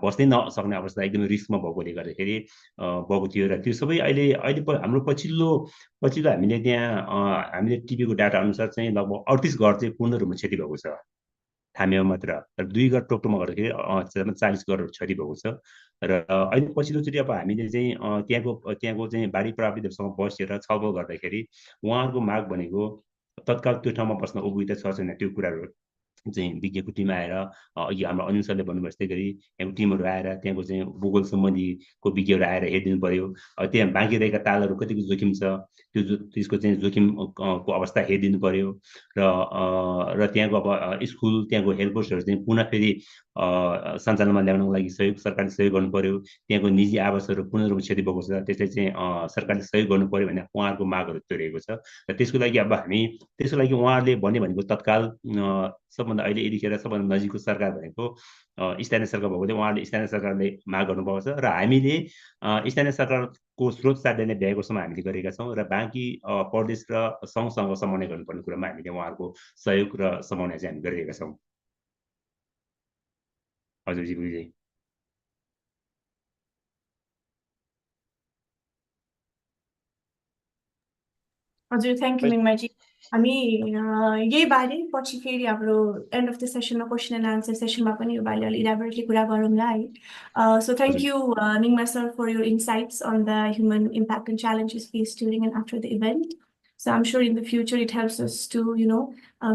बस्नै नसक्ने अवस्था एकदमै रिस्कमा भएकोले गर्दाखेरि भएको थियो र त्यो सबै अहिले हाम्रो पछिल्लो हामीले त्यहाँ हामीले टिपेको डाटा अनुसार चाहिँ लगभग 38 घर चाहिँ पूर्ण रूपमा क्षति भएको छ थामेमा मात्र र 2 घर टोकटोकमा गर्दाखेरि 40 घरहरू क्षति भएको छ र अहिले पछिल्लोचोटि अब हामीले चाहिँ त्यहाँको चाहिँ बाढी प्रभावितहरूसँग बसेर छलफल गर्दाखेरि उहाँहरूको माग भनेको तत्काल त्यो ठाउँमा बस्न उपयुक्त छ छैन त्यो कुराहरू चाहिँ विज्ञको टिम आएर अघि हाम्रो अनिल सरले भन्नुभयो जस्तै गरी त्यहाँको टिमहरू आएर त्यहाँको चाहिँ भूगोल सम्बन्धीको विज्ञहरू आएर हेरिदिनु पर्यो त्यहाँ बाँकी रहेका तालहरू कतिको जोखिम छ त्यसको चाहिँ जोखिमको अवस्था हेरिदिनु पर्यो र त्यहाँको अब स्कुल त्यहाँको हेल्थ पोस्टहरू चाहिँ पुनः फेरि सञ्चालनमा ल्याउनको लागि सरकारले सहयोग गर्नु पर्यो त्यहाँको निजी आवासहरू पूर्ण रूपमा क्षति भएको छ त्यसलाई चाहिँ सरकारले सहयोग गर्नु पर्यो भने उहाँहरूको मागहरू त्यो रहेको छ र त्यसको लागि अब हामी त्यसको लागि उहाँहरूले भनेको तत्काल सबभन्दा अहिले यतिखेर सबभन्दा नजिकको सरकार भनेको स्थानीय सरकार भएकोले उहाँहरूले स्थानीय सरकारले माग गर्नुपर्छ र हामीले स्थानीय सरकारको स्रोत साधन भ्याएको सम्म हामीले गरेका छौँ र बाँकी प्रदेश र सङ्घसँग समन्वय गर्नुपर्ने कुरामा हामीले उहाँहरूको सहयोग र समन्वय चाहिँ हामी गरिरहेका छौँ हजुर जी हजुर थ्याङ्क यू मिङमाजी हामी यही बारे पछि फेरि हाम्रो एन्ड अफ द सेसनमा क्वेसन एन्ड आन्सर सेसनमा पनि यो बारे अलि इलाबोरेटली कुरा गरौँला है सो थ्याङ्क यू मिङमा sir for your insights on the human impact and challenges face during and after the event So I'm sure in the future it helps us to,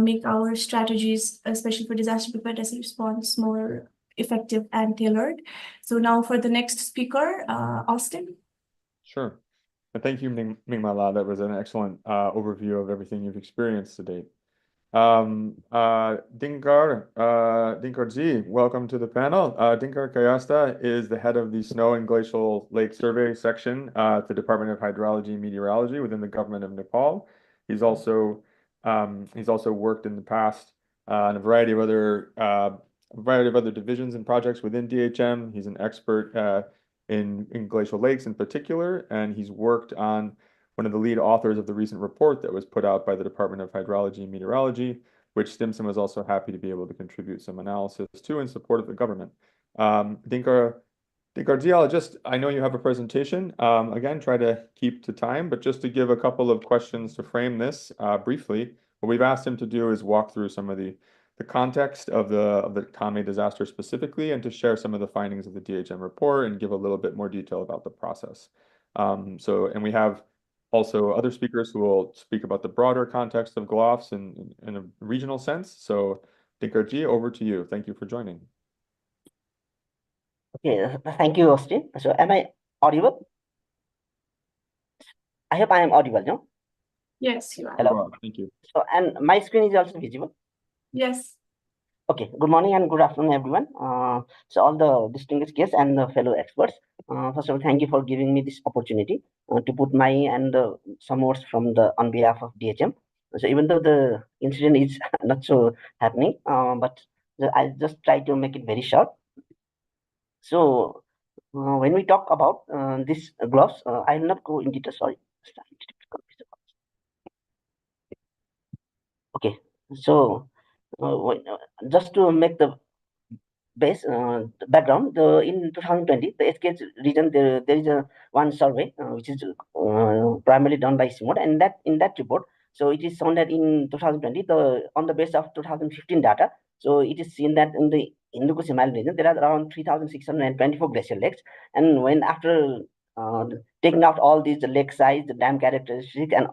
make our strategies, especially for disaster preparedness response, more effective and tailored. So now for the next speaker, Austin. Sure. Thank you, Mingmala. That was an excellent overview of everything you've experienced to date. Dinkar Ji, welcome to the panel. Dinkar Kayasta is the head of the Snow and Glacial Lake Survey section at the Department of Hydrology and Meteorology within the government of Nepal. He's also worked in the past on a variety of other divisions and projects within DHM. He's an expert in glacial lakes in particular, and he's worked on one of the lead authors of the recent report that was put out by the Department of Hydrology and Meteorology, which Stimson was also happy to be able to contribute some analysis to in support of the government. Dinkar, I know you have a presentation. Again, try to keep to time, but just to give a couple of questions to frame this briefly, what we've asked him to do is walk through some of the context of the Thame disaster specifically, and to share some of the findings of the DHM report and give a little bit more detail about the process. And we have also other speakers who will speak about the broader context of GLOFs in a regional sense. So Dinkar, over to you. Thank you for joining. Okay, thank you, Austin. So am I audible? I hope I am audible, no? Yes, you are. Hello. Thank you. So, and my screen is also visible. Yes. Okay, good morning and good afternoon, everyone. So all the distinguished guests and the fellow experts, first of all, thank you for giving me this opportunity to put my and some words from on behalf of DHM. So even though the incident is not so happening, but I just try to make it very short. So when we talk about this GLOFs, I will not go in detail. Sorry. Okay, so just to make the base background, in 2020, the SKH region, there is one survey which is primarily done by SIMOD, and that in that report, so it is shown that in 2020, on the base of 2015 data, so it is seen that in the Himalayan region, there are around 3,624 glacial lakes, and when after taking out all these lake size, the dam characteristics, and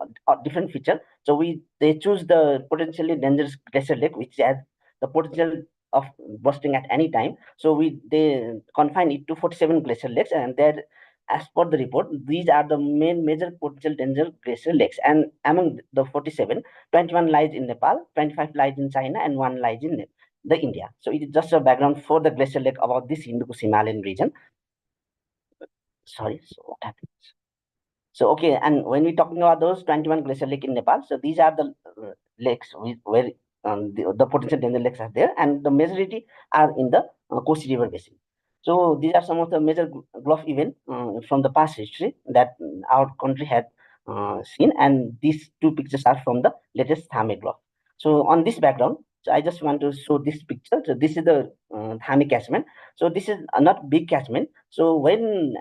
different features, so they choose the potentially dangerous glacial lake, which has the potential of bursting at any time. So they confine it to 47 glacial lakes, and that, as per the report, these are the main major potential danger glacial lakes. And among the 47, 21 lies in Nepal, 25 lies in China, and 1 lies in the India. So it is just a background for the glacial lake about this Himalayan region. Sorry, so what happens? So okay, and when we're talking about those 21 glacial lake in Nepal, so these are the lakes where the potential danger lakes are there, and the majority are in the Kosi River basin. So these are some of the major GLOF events from the past history that our country had seen, and these two pictures are from the latest Thame GLOF. So on this background, so I just want to show this picture. So this is the Thame catchment. So this is not big catchment. So when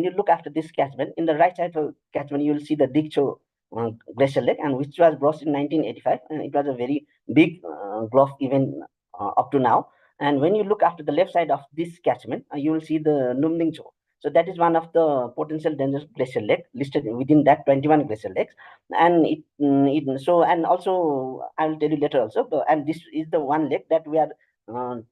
you look after this catchment, in the right side of catchment, you will see the Dikcho glacial lake, and which was brought in 1985, and it was a very big GLOF event up to now. And when you look after the left side of this catchment, you will see the Numdingcho. So that is one of the potential dangerous glacial lake listed within that 21 glacial lakes. And and also I will tell you later also. And this is the one lake that we are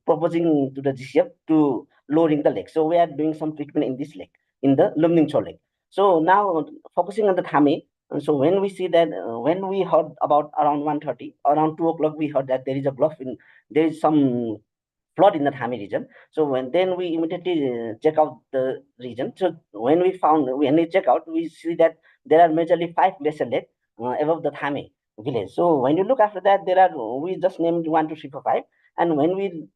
proposing to the GCF to lowering the lake. So we are doing some treatment in this lake, in the Numdingcho lake. So now focusing on the Thame. And so when we see that, when we heard about around 1:30, around 2 o'clock, we heard that there is a GLOF there is some flood in the Thame region. So then we immediately check out the region. So when we check out, we see that there are majorly 5 glacial lakes above the Thame village. So when you look after that, we just named 1, 2, 3, 4, 5. And when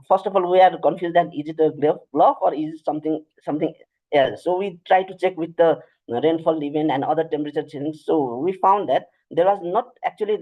first of all, we are confused that is it a GLOF or is it something else. So we try to check with the rainfall event and other temperature changes. So we found that there was not actually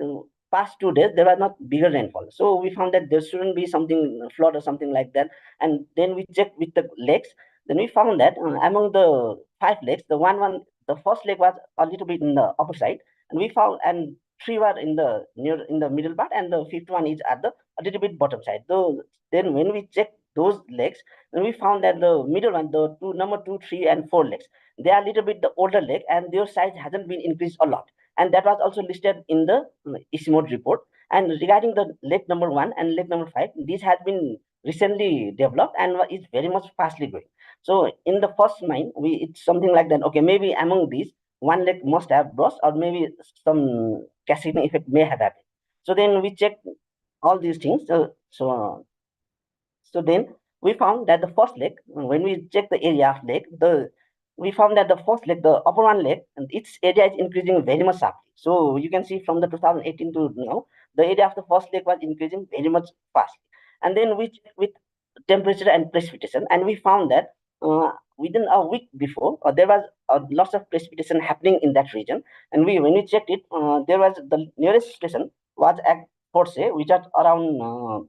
past 2 days there was not bigger rainfall. So we found that there shouldn't be something flood or something like that. And then we checked with the lakes. Then we found that among the 5 lakes, the first lake was a little bit in the upper side, and we found, and 3 were in the middle part, and the 5th one is at a little bit bottom side. So then when we checked those lakes, then we found that the middle one, the number 2, 3, and 4 lakes, they are a little bit the older lake, and their size hasn't been increased a lot. And that was also listed in the ISMOD report. And regarding the lake number 1 and lake number 5, this has been recently developed and is very much fastly growing. So in the first mind, it's something like that. Okay, maybe among these, one lake must have burst, or maybe some cascading effect may have happened. So then we checked all these things. So then we found that the first lake, when we checked the area of lake, we found that the first lake, the upper one lake, and its area is increasing very much sharply. So you can see from the 2018 to now, the area of the first lake was increasing very much fast. And then we checked with temperature and precipitation, and we found that within a week before, there was lots of precipitation happening in that region. And when we checked it, there was the nearest station was at Forse, which is around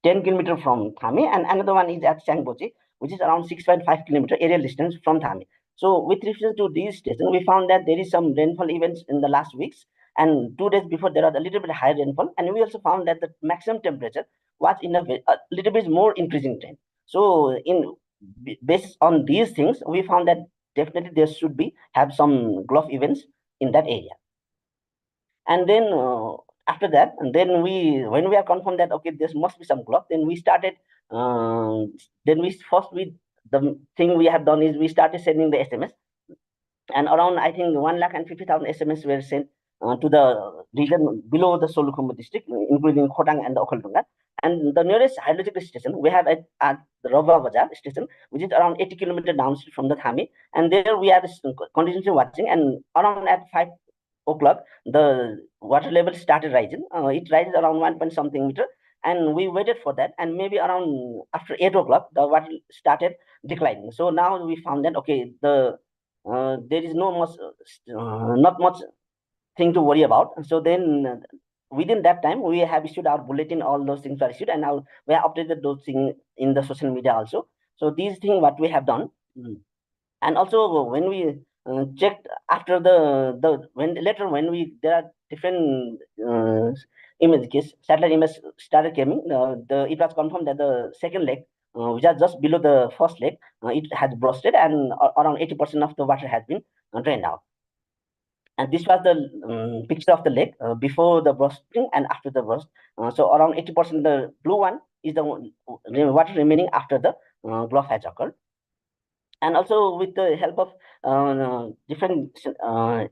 10 kilometers from Thame, and another one is at Sangboche, which is around 6.5 kilometer aerial distance from Thame. So with reference to these stations, we found that there is some rainfall events in the last weeks, and 2 days before there was a little bit higher rainfall, and we also found that the maximum temperature was in a little bit more increasing trend. So based on these things, we found that definitely there should be have some GLOF events in that area. And then after that, and then when we are confirmed that okay, there must be some GLOF, then we started. The thing we have done is we started sending the SMS, and around I think 150,000 SMS were sent to the region below the Solukhumbu district, including Khotang and the Okhaltunga. And the nearest hydrological station we have at the Rava Bazar station, which is around 80 kilometers downstream from the Thame. And there we are continuously watching, and around at 5 o'clock, the water level started rising. It rises around 1 point something meter, and we waited for that. And maybe around after 8 o'clock, the water started declining. So now we found that okay, there is not much thing to worry about. So then within that time, we have issued our bulletin. All those things are issued, and now we have updated those things in the social media also. So these things what we have done, and also when we checked after when there are different images, satellite image started coming. It was confirmed that the second leg, which is just below the first leg, it has bursted, and around 80% of the water has been drained out. And this was the picture of the lake before the bursting and after the burst. So around 80%, the blue one is the water remaining after the GLOF has occurred. And also with the help of different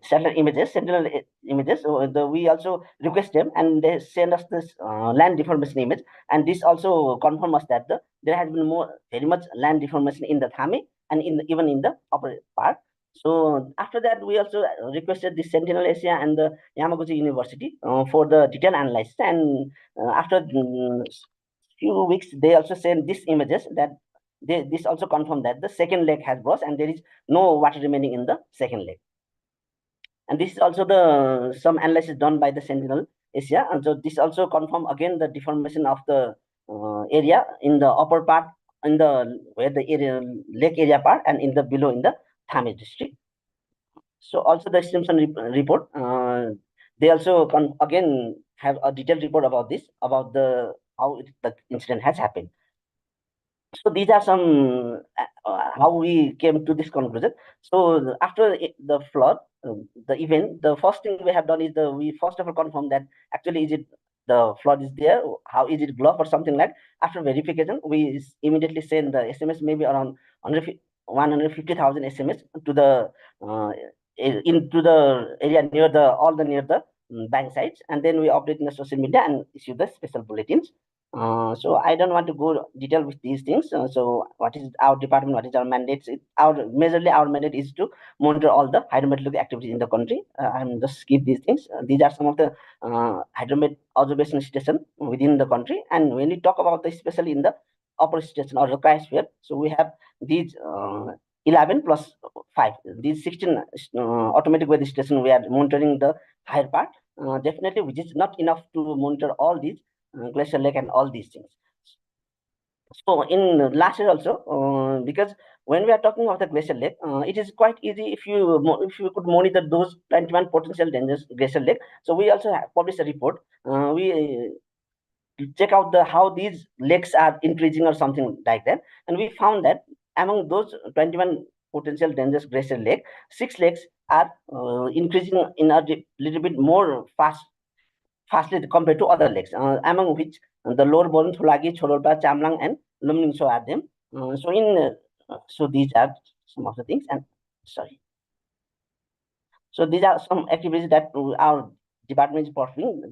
satellite images, sentinel images, we also request them, and they send us this land deformation image. And this also confirms us that there has been very much land deformation in the Thame and even in the upper part. So after that, we also requested the Sentinel Asia and the Yamaguchi University for the detailed analysis. And after few weeks, they also sent these images that this also confirmed that the second leg has burst and there is no water remaining in the second leg. And this is also some analysis done by the Sentinel Asia. And so this also confirm again the deformation of the area in the upper part, in the where the lake area part, and in the below in the Thame district. So also the Simpson report, they also again have a detailed report about this, about how the incident has happened. So these are some how we came to this conclusion. So after the flood, the event, the first thing we have done is we first of all confirm that actually is it the flood is there, how is it GLOF or something like. After verification, we immediately send the SMS, maybe around 150,000 SMS to the into the area near the bank sites, and then we update in the social media and issue the special bulletins. So I don't want to go detail with these things. So what is our department? What is our mandate? Majorly our mandate is to monitor all the hydrometeorological activities in the country. And just skip these things. These are some of the hydromet observation station within the country. And when we talk about especially in the upper station or the cryosphere, so we have these 11 plus 5, these 16 automatic weather station. We are monitoring the higher part. Definitely, which is not enough to monitor all these glacial lake and all these things. So in last year also, because when we are talking of the glacial lake, it is quite easy if you could monitor those 21 potential dangers glacial lake. So we also have published a report. We check out how these lakes are increasing or something like that, and we found that among those 21 potential dangerous glacial lake, 6 lakes are increasing in a little bit more fastly compared to other lakes, among which the lower Born, Thulagi, Chololpa, Chamlang, and Lumningso are them. So these are some of the things. And sorry. So these are some activities that our department is performing,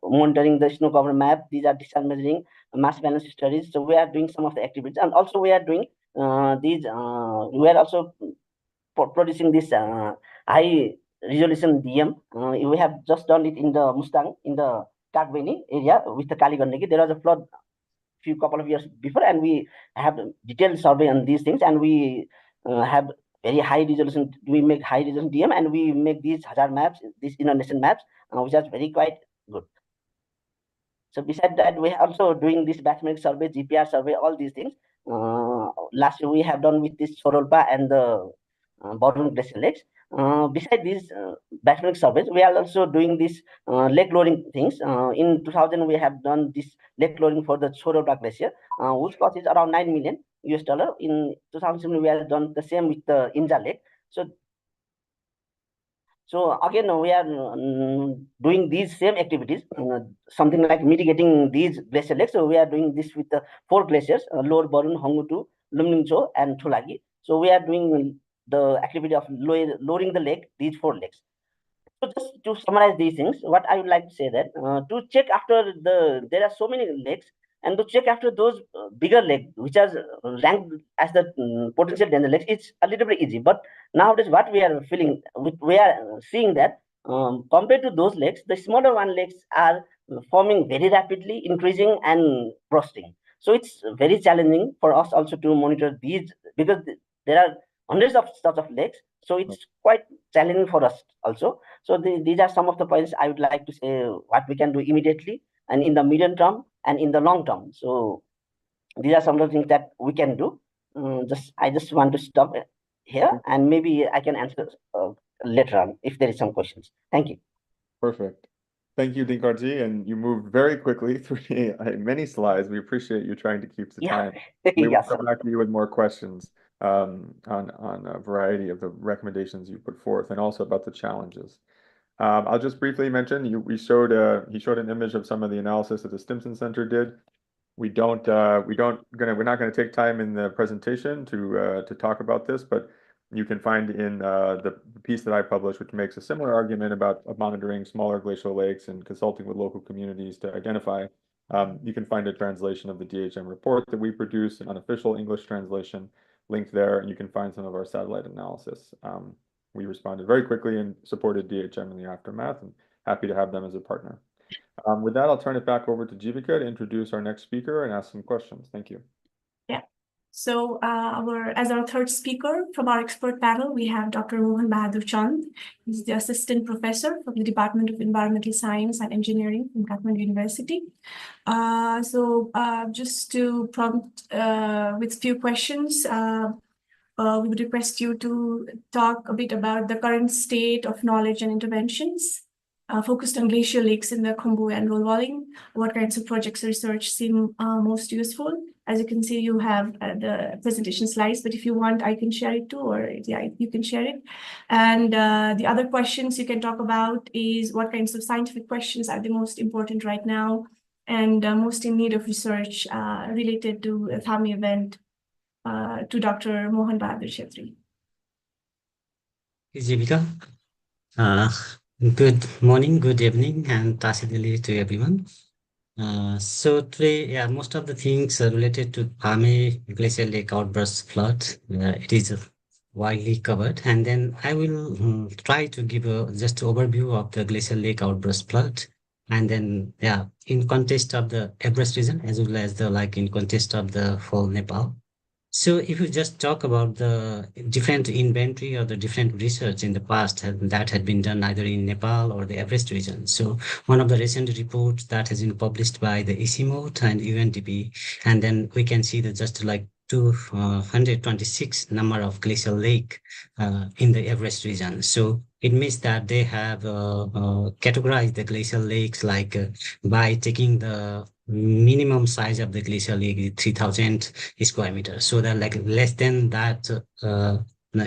monitoring the snow cover map. These are discharge measuring, mass balance studies. So we are doing some of the activities, and also we are doing we are also producing this high resolution DM. We have just done it in the Mustang, in the Kagbeni area with the Kaligandagi. There was a flood couple of years before, and we have detailed survey on these things, and we have very high resolution. We make high resolution DM, and we make these hazard maps, these inundation maps, which are very quite good. So besides that, we are also doing this bathymetric survey, GPR survey, all these things. Last year we have done with this Sorolpa and the Borun glacial lakes. Besides these bathymetric surveys, we are also doing this lake lowering things. In 2000, we have done this lake lowering for the Sorolpa glacier, which cost is around $9 million US. In 2007, we have done the same with the Imja lake. So again, we are doing these same activities, something like mitigating these glacial lakes. So we are doing this with the 4 glaciers, Lower Borun, Hongutu, Lumningcho, and Thulagi. So we are doing the activity of lowering the lake, these 4 lakes. So just to summarize these things, what I would like to say that to check after there are so many lakes, and to check after those bigger lakes, which are ranked as the potential danger lakes, it's a little bit easy. But nowadays, what we are feeling, we are seeing that compared to those lakes, the smaller lakes are forming very rapidly, increasing and bursting. So it's very challenging for us also to monitor these, because there are hundreds of such of lakes. So it's quite challenging for us also. So these are some of the points I would like to say what we can do immediately and in the medium term and in the long term. So these are some of the things that we can do. I just want to stop here, and maybe I can answer later on if there is some questions. Thank you. Perfect. Thank you, Dinkarji, and you moved very quickly through many slides. We appreciate you trying to keep the time. We will come back to you with more questions on a variety of the recommendations you put forth, and also about the challenges. I'll just briefly mention he showed an image of some of the analysis that the Stimson Center did. We're not gonna take time in the presentation to talk about this, but you can find in the piece that I published, which makes a similar argument about monitoring smaller glacial lakes and consulting with local communities to identify. You can find a translation of the DHM report that we produced, an unofficial English translation linked there, and you can find some of our satellite analysis. We responded very quickly and supported DHM in the aftermath, and happy to have them as a partner. With that, I'll turn it back over to Jivika to introduce our next speaker and ask some questions. Thank you. Yeah. So as our third speaker from our expert panel, we have Dr. Mohan Bahadur Chand. He's the assistant professor from the Department of Environmental Science and Engineering from Kathmandu University. Just to prompt with few questions, we would request you to talk a bit about the current state of knowledge and interventions focused on glacial lakes in the Khumbu and roll walling. What kinds of projects or research seem most useful? As you can see, you have the presentation slides, but if you want, I can share it too, or yeah, you can share it. And the other questions you can talk about is what kinds of scientific questions are the most important right now and most in need of research related to a Thame event to Dr. Mohan Bahadur Chand. Jivika. Good morning, good evening, and Tasidili to everyone. So today, most of the things related to Thame glacial lake outburst flood, it is widely covered, and then I will try to give just an overview of the glacial lake outburst flood, and then in context of the Everest region as well as in context of the whole Nepal. So if you just talk about the different inventory or the different research in the past that had been done either in Nepal or the Everest region. So one of the recent reports that has been published by the ICIMOT and UNDP, and then we can see that just 226 number of glacial lake in the Everest region. So it means that they have categorized the glacial lakes by taking the minimum size of the glacial lake is 3,000 square meters. So they're less than that,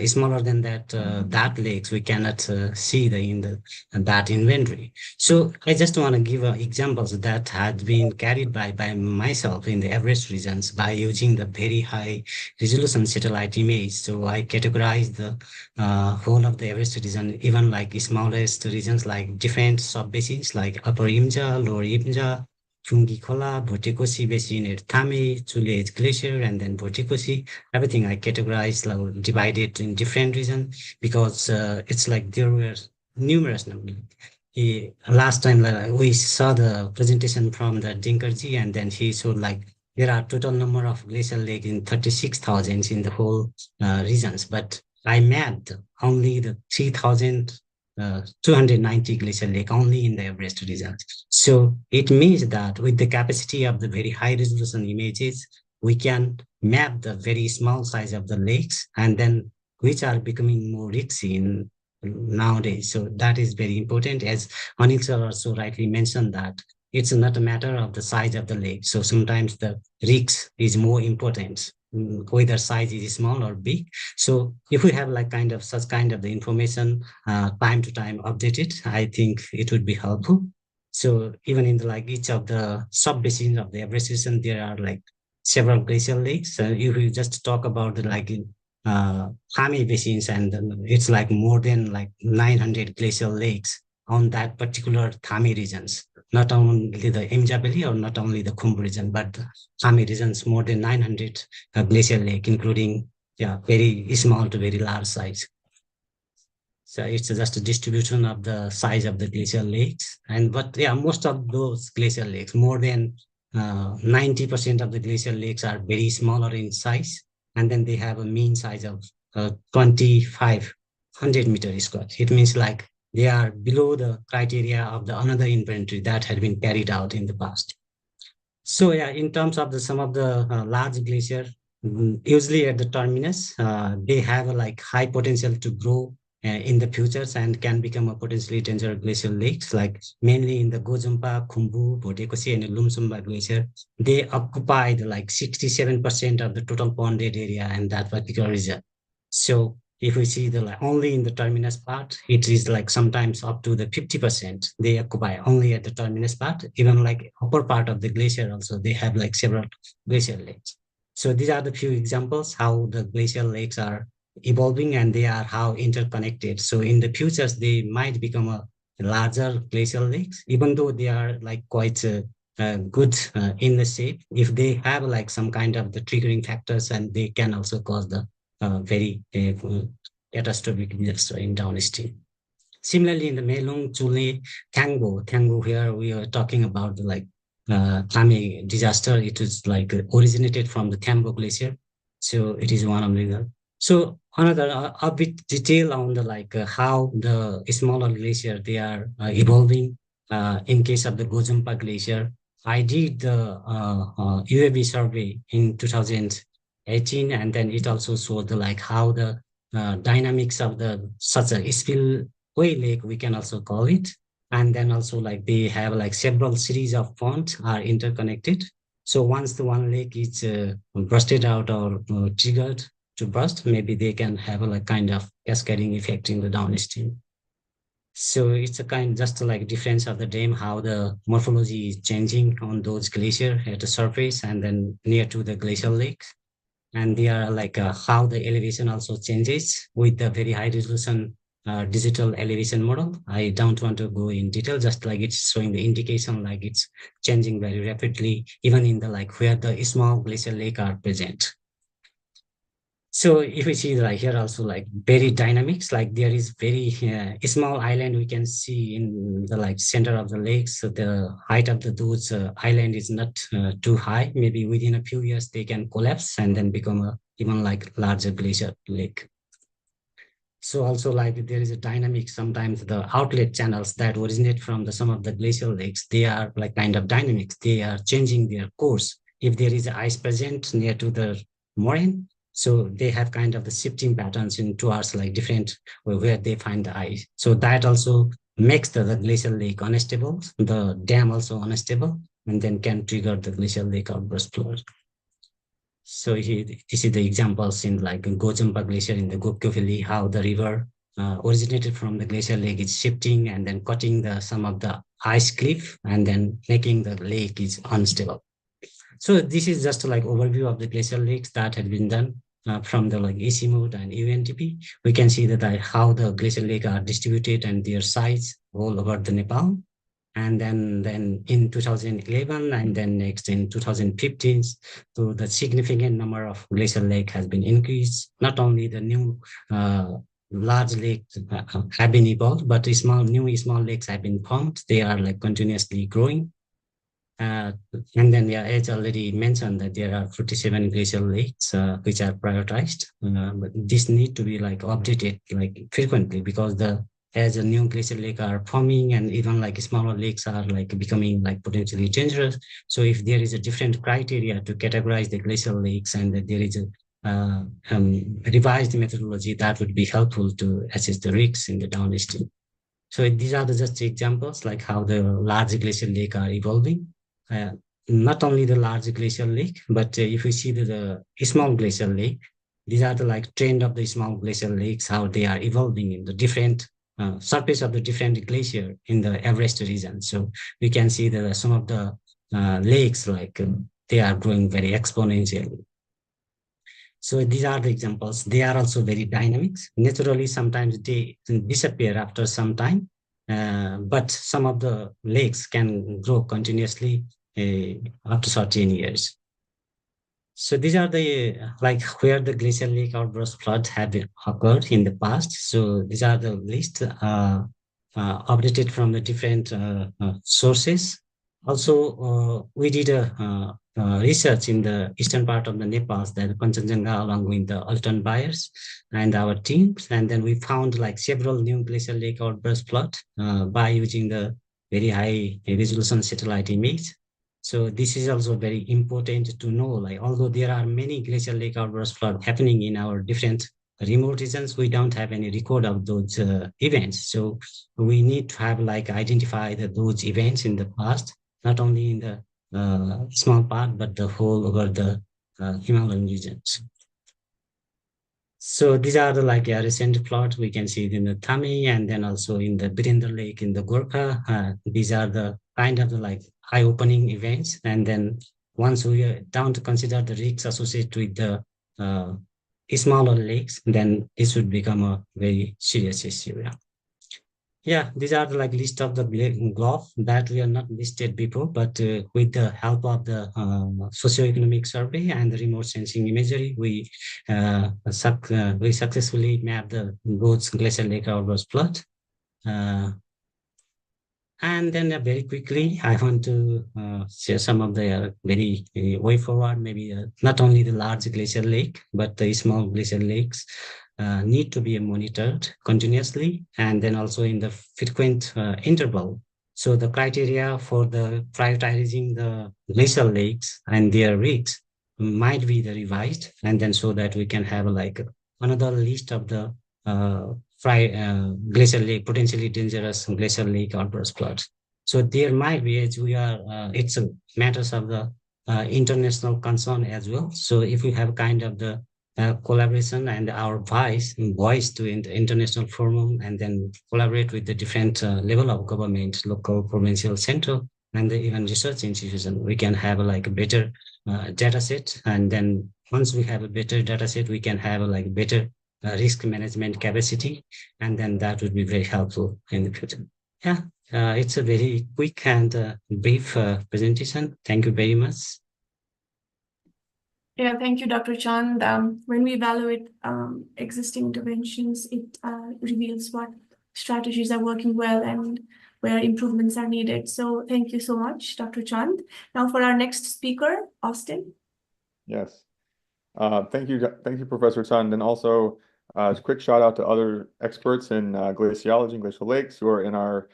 smaller than that lakes we cannot see that inventory. So I just want to give examples that had been carried by myself in the Everest regions by using the very high resolution satellite image. So I categorized the whole of the Everest region, even smallest regions like different sub-basins like Upper Imja, Lower Imja, Chungi Khola, Bhotekoshi Basin, Thame, Chulej Glacier, and then Bhotekoshi. Everything I categorized, divided in different regions because it's there were numerous numbers. Last time we saw the presentation from the Dinkarji, and then he showed there are total number of glacial lakes in 36,000 in the whole regions, but I mapped only the 3,290 glacial lake only in the Everest region. So it means that with the capacity of the very high resolution images, we can map the very small size of the lakes and then which are becoming more rich in nowadays. So that is very important. As Anil sir also rightly mentioned that it's not a matter of the size of the lake. So sometimes the risk is more important, whether size is small or big. So if we have like kind of such kind of the information time to time updated, I think it would be helpful. So even in the like each of the sub basins of the Everest region, there are like several glacial lakes. If we just talk about the like Thame basins, and it's like more than like 900 glacial lakes on that particular Thame regions, not only the Imja Valley or not only the Khumbu region, but the Thame regions, more than 900 glacial lake, including very small to very large size. So it's just a distribution of the size of the glacial lakes. But most of those glacial lakes, more than 90% of the glacial lakes are very smaller in size. And then they have a mean size of 2,500 meters square. It means like they are below the criteria of the another inventory that had been carried out in the past. So in terms of some of the large glacier, usually at the terminus, they have a like high potential to grow in the futures and can become a potentially dangerous glacial lakes, like mainly in the Gojumpa, Khumbu, Bhotekoshi, and Lumsumba glacier. They occupy the like 67% of the total ponded area in that particular region. So if we see the like, only in the terminus part, it is like sometimes up to the 50% they occupy only at the terminus part. Even like upper part of the glacier also, they have like several glacial lakes. So these are the few examples how the glacial lakes are evolving and they are how interconnected. So in the futures, they might become a larger glacial lakes, even though they are like quite good in the shape. If they have like some kind of the triggering factors, and they can also cause the very catastrophic disaster in downstream. Similarly, in the Melung, Chule, Thangbo, here we are talking about the like Thame disaster. It is like originated from the Thangbo glacier. So it is one of the. So another a bit detail on the like how the smaller glacier they are evolving. In case of the Gojumpa glacier, I did the UAV survey in 2018, and then it also showed the like how the dynamics of the such a spillway lake, we can also call it, and then also like they have like several series of ponds are interconnected. So once the one lake is bursted out or triggered to burst, maybe they can have a like kind of cascading effect in the downstream. So it's a kind just like difference of the dam, how the morphology is changing on those glacier at the surface and then near to the glacial lake. And they are like how the elevation also changes with the very high resolution digital elevation model. I don't want to go in detail, just like it's showing the indication like it's changing very rapidly, even in the like where the small glacial lake are present. So if we see like here also like very dynamics, like there is very small island we can see in the like center of the lake. So the height of those island is not too high. Maybe within a few years they can collapse and then become a even like larger glacier lake. So also like there is a dynamic, sometimes the outlet channels that originate from some of the glacial lakes, they are like kind of dynamics. They are changing their course. If there is ice present near to the moraine, so they have kind of the shifting patterns in towards like different where they find the ice. So that also makes the glacial lake unstable, the dam also unstable, and then can trigger the glacial lake outburst flood. So this is the examples in like Gojumpa Glacier in the Gokyo Valley, how the river originated from the glacial lake is shifting and then cutting some of the ice cliff and then making the lake is unstable. So this is just like overview of the glacial lakes that had been done from the like AC mode and UNDP. We can see that how the glacial lake are distributed and their size all over the Nepal. And then in 2011 and then next in 2015, so the significant number of glacial lake has been increased. Not only the new large lakes have been evolved, but new small lakes have been formed. They are like continuously growing. And then, yeah, as already mentioned, that there are 47 glacial lakes which are prioritized. But this need to be like updated like frequently, because as a new glacial lake are forming, and even like smaller lakes are like becoming like potentially dangerous. So if there is a different criteria to categorize the glacial lakes, and that there is a revised methodology, that would be helpful to assess the risks in the downstream. So these are just examples like how the large glacial lake are evolving. Not only the large glacial lake, but if you see the small glacial lake, these are the like trend of the small glacial lakes, how they are evolving in the different surface of the different glacier in the Everest region. So we can see that some of the lakes like they are growing very exponentially. So these are the examples. They are also very dynamic. Naturally, sometimes they disappear after some time, but some of the lakes can grow continuously up to certain years. So these are the like where the glacial lake outburst floods have occurred in the past. So these are the list updated from the different sources. Also, we did a research in the eastern part of the Nepal, that Kanchenjunga, along with the Alton buyers and our teams, and then we found like several new glacial lake outburst flood by using the very high resolution satellite image. So this is also very important to know, like although there are many glacial lake outburst flood happening in our different remote regions, we don't have any record of those events. So we need to have like identify those events in the past, not only in the small part, but the whole over the Himalayan regions. So these are the like recent plots we can see in the Thame, and then also in the Birendra Lake in the Gorkha. These are the kind of the like eye-opening events. And then once we are down to consider the risks associated with the smaller lakes, then this would become a very serious issue. Yeah, these are the like list of the GLOF that we are not listed before, but with the help of the socioeconomic survey and the remote sensing imagery, we successfully mapped the both glacial lake outburst flood. And then very quickly, I want to share some of the very way forward, maybe not only the large glacial lake, but the small glacial lakes need to be monitored continuously, and then also in the frequent interval. So the criteria for the prioritizing the glacial lakes and their risks might be the revised, and then so that we can have like another list of the glacial lake, potentially dangerous glacial lake outburst floods. So there might be, as we are, it's a matters of the international concern as well. So if we have kind of the collaboration and our voice to in the international forum, and then collaborate with the different level of government, local, provincial, central, and the even research institution, we can have like a better data set. And then once we have a better data set, we can have a like better risk management capacity, and then that would be very helpful in the future. Yeah, it's a very quick and brief presentation. Thank you very much. Yeah, thank you, Dr. Chand. When we evaluate existing interventions, it reveals what strategies are working well and where improvements are needed. So thank you so much, Dr. Chand. Now for our next speaker, Austin. Yes. Thank you, Professor Chand. And also a quick shout out to other experts in glaciology and glacial lakes who are in our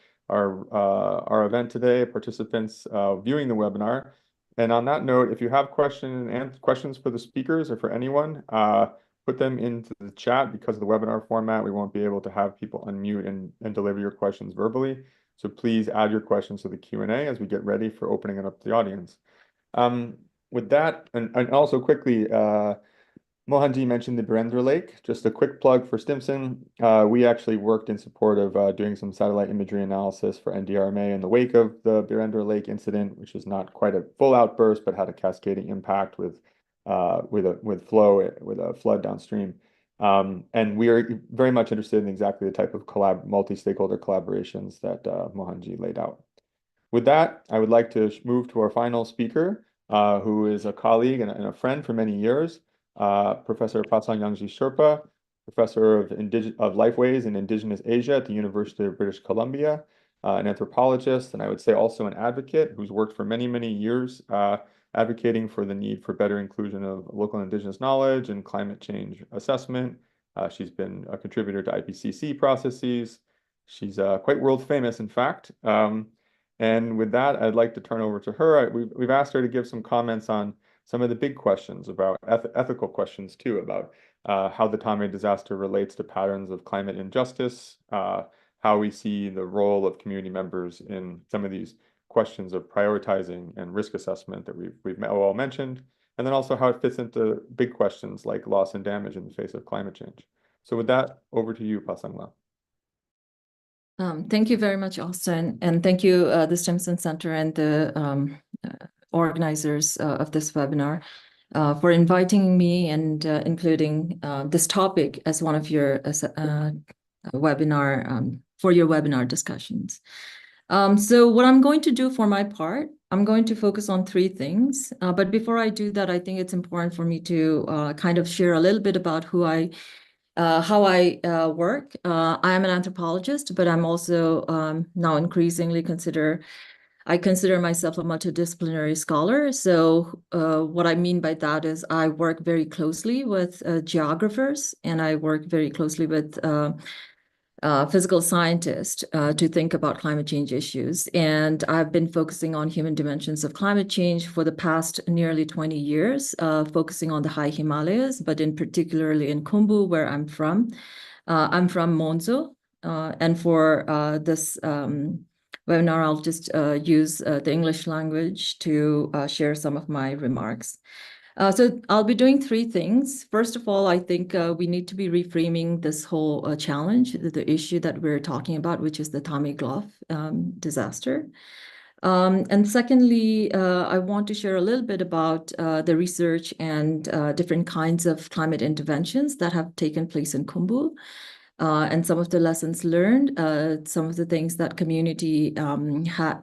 event today, participants viewing the webinar. And on that note, if you have questions for the speakers or for anyone, put them into the chat. Because of the webinar format, we won't be able to have people unmute and deliver your questions verbally. So please add your questions to the Q&A as we get ready for opening it up to the audience. With that, and also quickly, Mohanji mentioned the Birendra Lake. Just a quick plug for Stimson. We actually worked in support of doing some satellite imagery analysis for NDRMA in the wake of the Birendra Lake incident, which was not quite a full outburst, but had a cascading impact with a flood downstream. And we are very much interested in exactly the type of multi-stakeholder collaborations that Mohanji laid out. With that, I would like to move to our final speaker, who is a colleague and a friend for many years. Professor Pasang Yangji Sherpa, Professor of Lifeways in Indigenous Asia at the University of British Columbia. an anthropologist, and I would say also an advocate who's worked for many, many years advocating for the need for better inclusion of local indigenous knowledge and climate change assessment. She's been a contributor to IPCC processes. She's quite world famous, in fact. And with that, I'd like to turn over to her. We've asked her to give some comments on some of the big questions about ethical questions too, about how the Thame disaster relates to patterns of climate injustice, how we see the role of community members in some of these questions of prioritizing and risk assessment that we've all mentioned, and then also how it fits into big questions like loss and damage in the face of climate change. So with that, over to you, Pasangla. Thank you very much, Austin, and thank you, the Stimson Center and the organizers of this webinar for inviting me and including this topic as one of your webinar for your webinar discussions. So what I'm going to do for my part, I'm going to focus on 3 things. But before I do that, I think it's important for me to kind of share a little bit about how I work. I am an anthropologist, but I'm also now increasingly I consider myself a multidisciplinary scholar. So what I mean by that is I work very closely with geographers, and I work very closely with physical scientist to think about climate change issues. And I've been focusing on human dimensions of climate change for the past nearly 20 years, focusing on the high Himalayas, but in particularly in Khumbu, where I'm from. I'm from Monzo. And for this webinar, I'll just use the English language to share some of my remarks. So I'll be doing 3 things. First of all, I think we need to be reframing this whole challenge, the issue that we're talking about, which is the Thame GLOF disaster. And secondly, I want to share a little bit about the research and different kinds of climate interventions that have taken place in Khumbu, and some of the lessons learned, some of the things that community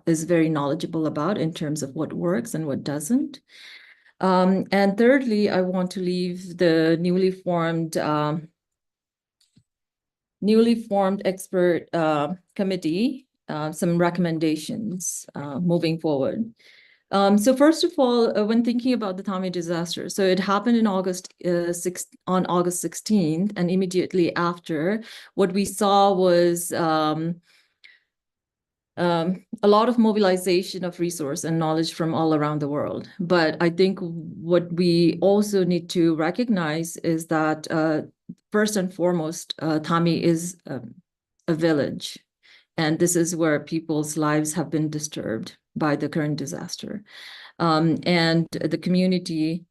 is very knowledgeable about in terms of what works and what doesn't. And thirdly, I want to leave the newly formed expert committee some recommendations moving forward. So first of all, when thinking about the Thame disaster, so it happened in August 16th, and immediately after, what we saw was a lot of mobilization of resource and knowledge from all around the world. But I think what we also need to recognize is that first and foremost, Thame is a village. And this is where people's lives have been disturbed by the current disaster. And the community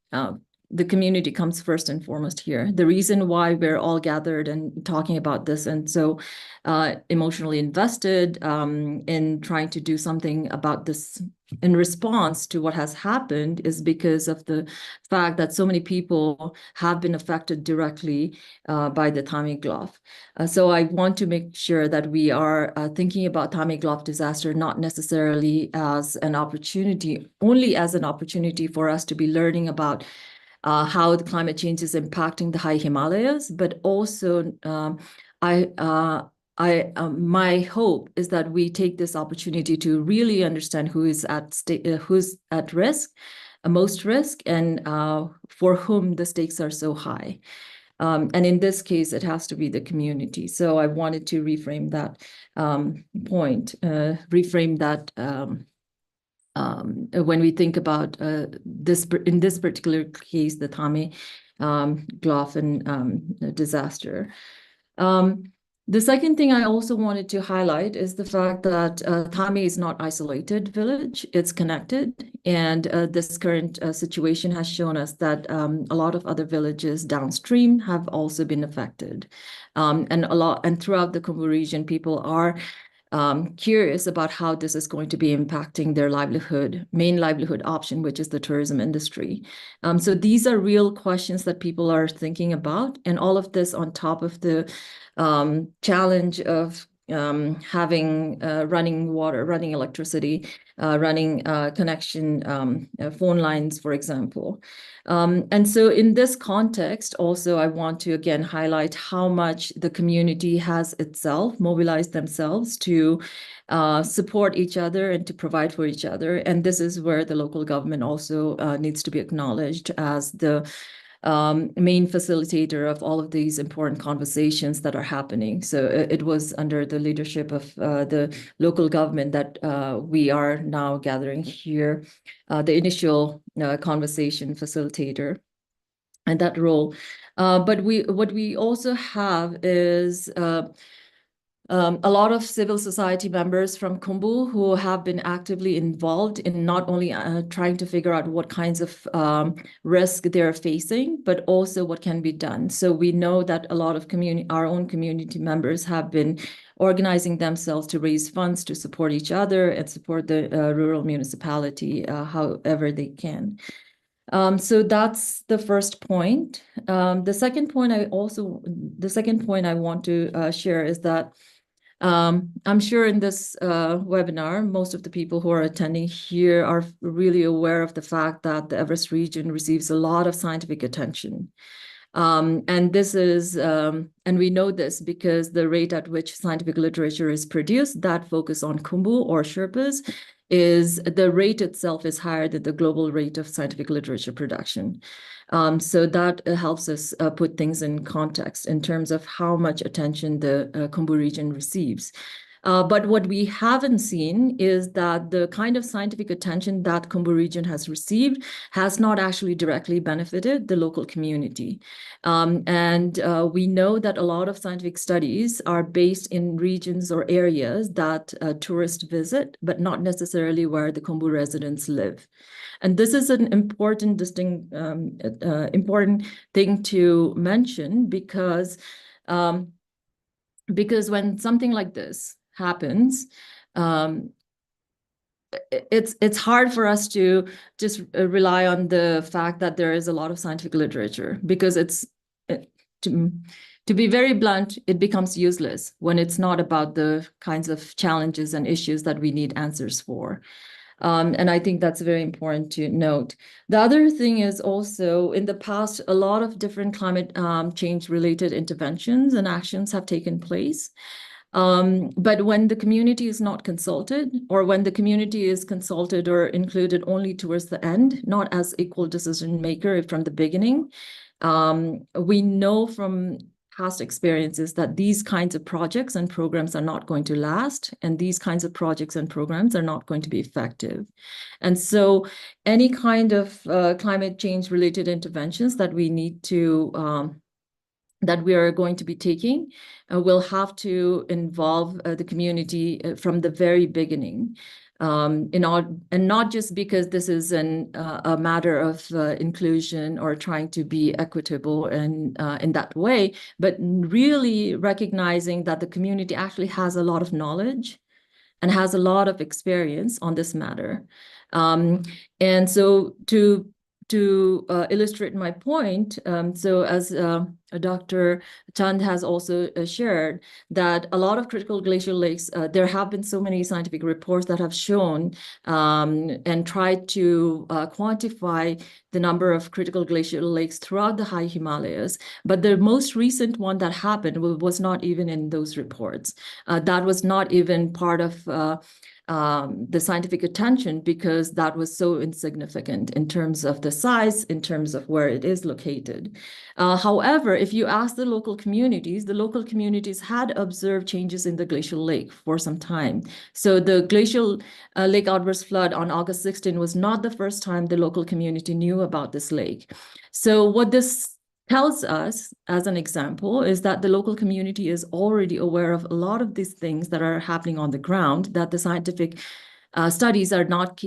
comes first and foremost here. The reason why we're all gathered and talking about this and so emotionally invested in trying to do something about this in response to what has happened is because of the fact that so many people have been affected directly by the Thame GLOF. So I want to make sure that we are thinking about Thame GLOF disaster not necessarily as an opportunity, only as an opportunity for us to be learning about how the climate change is impacting the high Himalayas, but also my hope is that we take this opportunity to really understand who's at risk, most risk, and for whom the stakes are so high. And in this case, it has to be the community. So I wanted to reframe that point, reframe that when we think about this, in this particular case, the Thame GLOF and disaster. The second thing I also wanted to highlight is the fact that Thame is not isolated village, it's connected. And this current situation has shown us that a lot of other villages downstream have also been affected. And throughout the Khumbu region, people are curious about how this is going to be impacting their main livelihood option, which is the tourism industry. So these are real questions that people are thinking about, and all of this on top of the challenge of having running water, running electricity, running connection phone lines, for example. And so in this context, also, I want to again highlight how much the community has itself mobilized themselves to support each other and to provide for each other. And this is where the local government also needs to be acknowledged as the main facilitator of all of these important conversations that are happening. So it was under the leadership of the local government that we are now gathering here, the initial conversation facilitator and that role. But what we also have is a lot of civil society members from Khumbu who have been actively involved in not only trying to figure out what kinds of risk they're facing, but also what can be done. So we know that a lot of our own community members have been organizing themselves to raise funds to support each other and support the rural municipality however they can. So that's the first point. The second point I want to share is that I'm sure in this webinar, most of the people who are attending here are really aware of the fact that the Everest region receives a lot of scientific attention. And this is, and we know this because the rate at which scientific literature is produced that focus on Khumbu or Sherpas is the rate itself is higher than the global rate of scientific literature production. So that helps us put things in context in terms of how much attention the Khumbu region receives. But what we haven't seen is that the kind of scientific attention that Khumbu region has received has not actually directly benefited the local community. And we know that a lot of scientific studies are based in regions or areas that tourists visit, but not necessarily where the Khumbu residents live. And this is an important important thing to mention because when something like this happens, it's hard for us to just rely on the fact that there is a lot of scientific literature, because to be very blunt, it becomes useless when it's not about the kinds of challenges and issues that we need answers for. And I think that's very important to note. The other thing is also, in the past, a lot of different climate change related interventions and actions have taken place. But when the community is not consulted, or when the community is consulted or included only towards the end, not as equal decision maker from the beginning, we know from past experiences that these kinds of projects and programs are not going to last, and these kinds of projects and programs are not going to be effective. And so any kind of climate change related interventions that we need to that we are going to be taking will have to involve the community from the very beginning. And not just because this is a matter of inclusion or trying to be equitable in that way, but really recognizing that the community actually has a lot of knowledge and has a lot of experience on this matter. And so to illustrate my point, so as Dr. Chand has also shared, that a lot of critical glacial lakes, there have been so many scientific reports that have shown and tried to quantify the number of critical glacial lakes throughout the high Himalayas. But the most recent one that happened was not even in those reports. That was not even part of the scientific attention, because that was so insignificant in terms of the size, in terms of where it is located. However, if you ask the local communities had observed changes in the glacial lake for some time. So the glacial lake outburst flood on August 16 was not the first time the local community knew about this lake. So what this tells us, as an example, is that the local community is already aware of a lot of these things that are happening on the ground that the scientific studies are not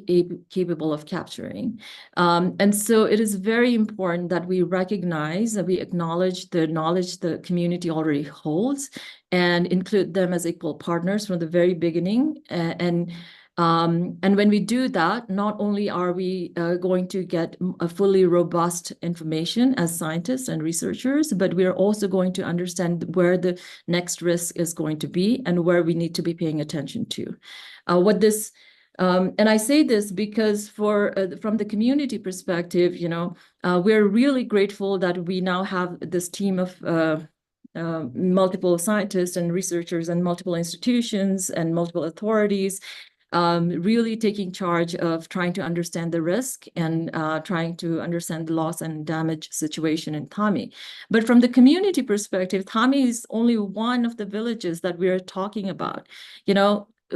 capable of capturing. And so it is very important that we recognize, that we acknowledge the knowledge the community already holds and include them as equal partners from the very beginning, and And when we do that, not only are we going to get a fully robust information as scientists and researchers, but we are also going to understand where the next risk is going to be and where we need to be paying attention to. And I say this because from the community perspective, we're really grateful that we now have this team of multiple scientists and researchers and multiple institutions and multiple authorities really taking charge of trying to understand the risk and trying to understand the loss and damage situation in Thame. But from the community perspective, Thame is only one of the villages that we're talking about.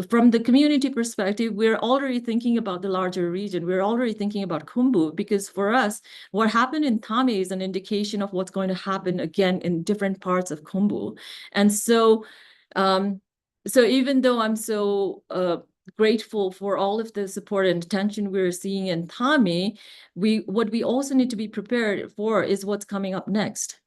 From the community perspective, we're already thinking about the larger region. We're already thinking about Khumbu, because for us, what happened in Thame is an indication of what's going to happen again in different parts of Khumbu. And so even though I'm so grateful for all of the support and attention we're seeing in Thame, what we also need to be prepared for is what's coming up next.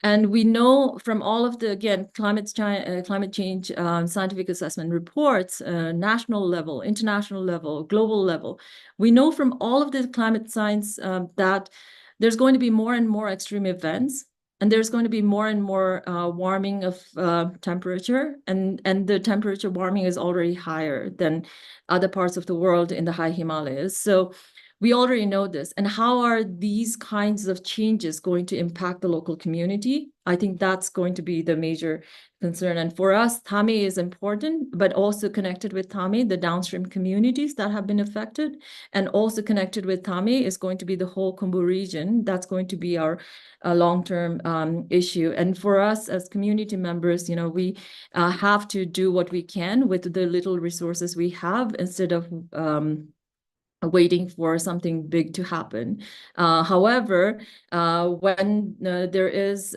And we know from all of the, again, climate change scientific assessment reports, national level, international level, global level, we know from all of the climate science that there's going to be more and more extreme events, and there's going to be more and more warming of temperature, and the temperature warming is already higher than other parts of the world in the high Himalayas. So we already know this. And how are these kinds of changes going to impact the local community? I think that's going to be the major concern. And for us, Thame is important, but also connected with Thame, the downstream communities that have been affected, and also connected with Thame is going to be the whole Khumbu region. That's going to be our long-term issue. And for us as community members, we have to do what we can with the little resources we have instead of waiting for something big to happen. However, when there is,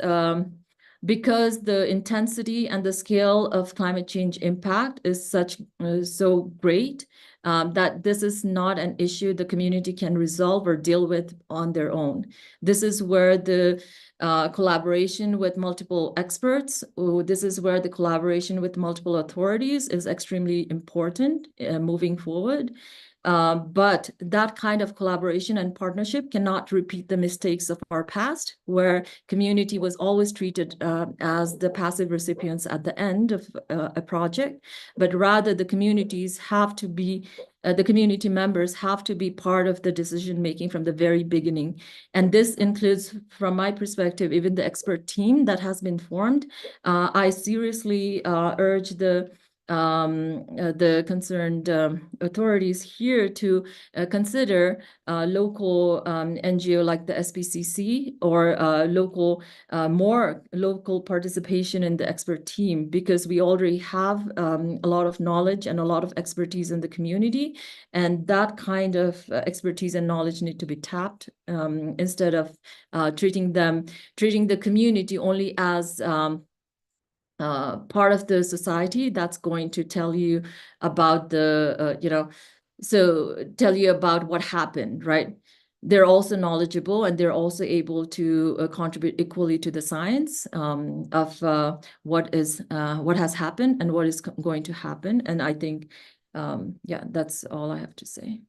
because the intensity and the scale of climate change impact is so great, that this is not an issue the community can resolve or deal with on their own. This is where the collaboration with multiple experts, this is where the collaboration with multiple authorities is extremely important moving forward. But that kind of collaboration and partnership cannot repeat the mistakes of our past, where community was always treated as the passive recipients at the end of a project, but rather the communities have to be, the community members have to be part of the decision-making from the very beginning. And this includes, from my perspective, even the expert team that has been formed. I seriously urge the concerned authorities here to consider local NGO like the SPCC or more local participation in the expert team, because we already have a lot of knowledge and a lot of expertise in the community, and that kind of expertise and knowledge need to be tapped instead of treating the community only as part of the society that's going to tell you about tell you about what happened, right? They're also knowledgeable, and they're also able to contribute equally to the science of what has happened and what is going to happen. And I think, yeah, that's all I have to say.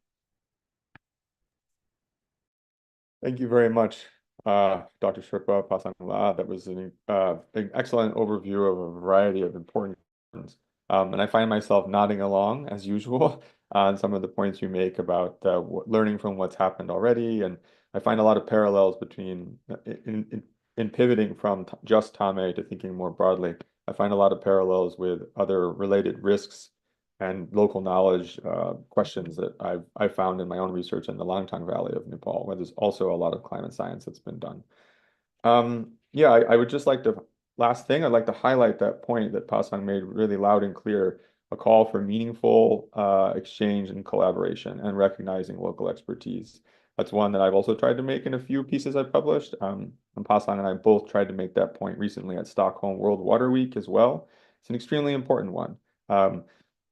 Thank you very much, Dr. Sherpa Pasangla. That was an excellent overview of a variety of important questions. And I find myself nodding along as usual on some of the points you make about learning from what's happened already. And I find a lot of parallels between in pivoting from just Thame to thinking more broadly. I find a lot of parallels with other related risks and local knowledge questions that I've found in my own research in the Langtang Valley of Nepal, where there's also a lot of climate science that's been done. Yeah, I would just like to, last thing, I'd like to highlight that point that Pasang made really loud and clear, a call for meaningful exchange and collaboration and recognizing local expertise. That's one that I've also tried to make in a few pieces I've published. And Pasang and I both tried to make that point recently at Stockholm World Water Week as well. It's an extremely important one.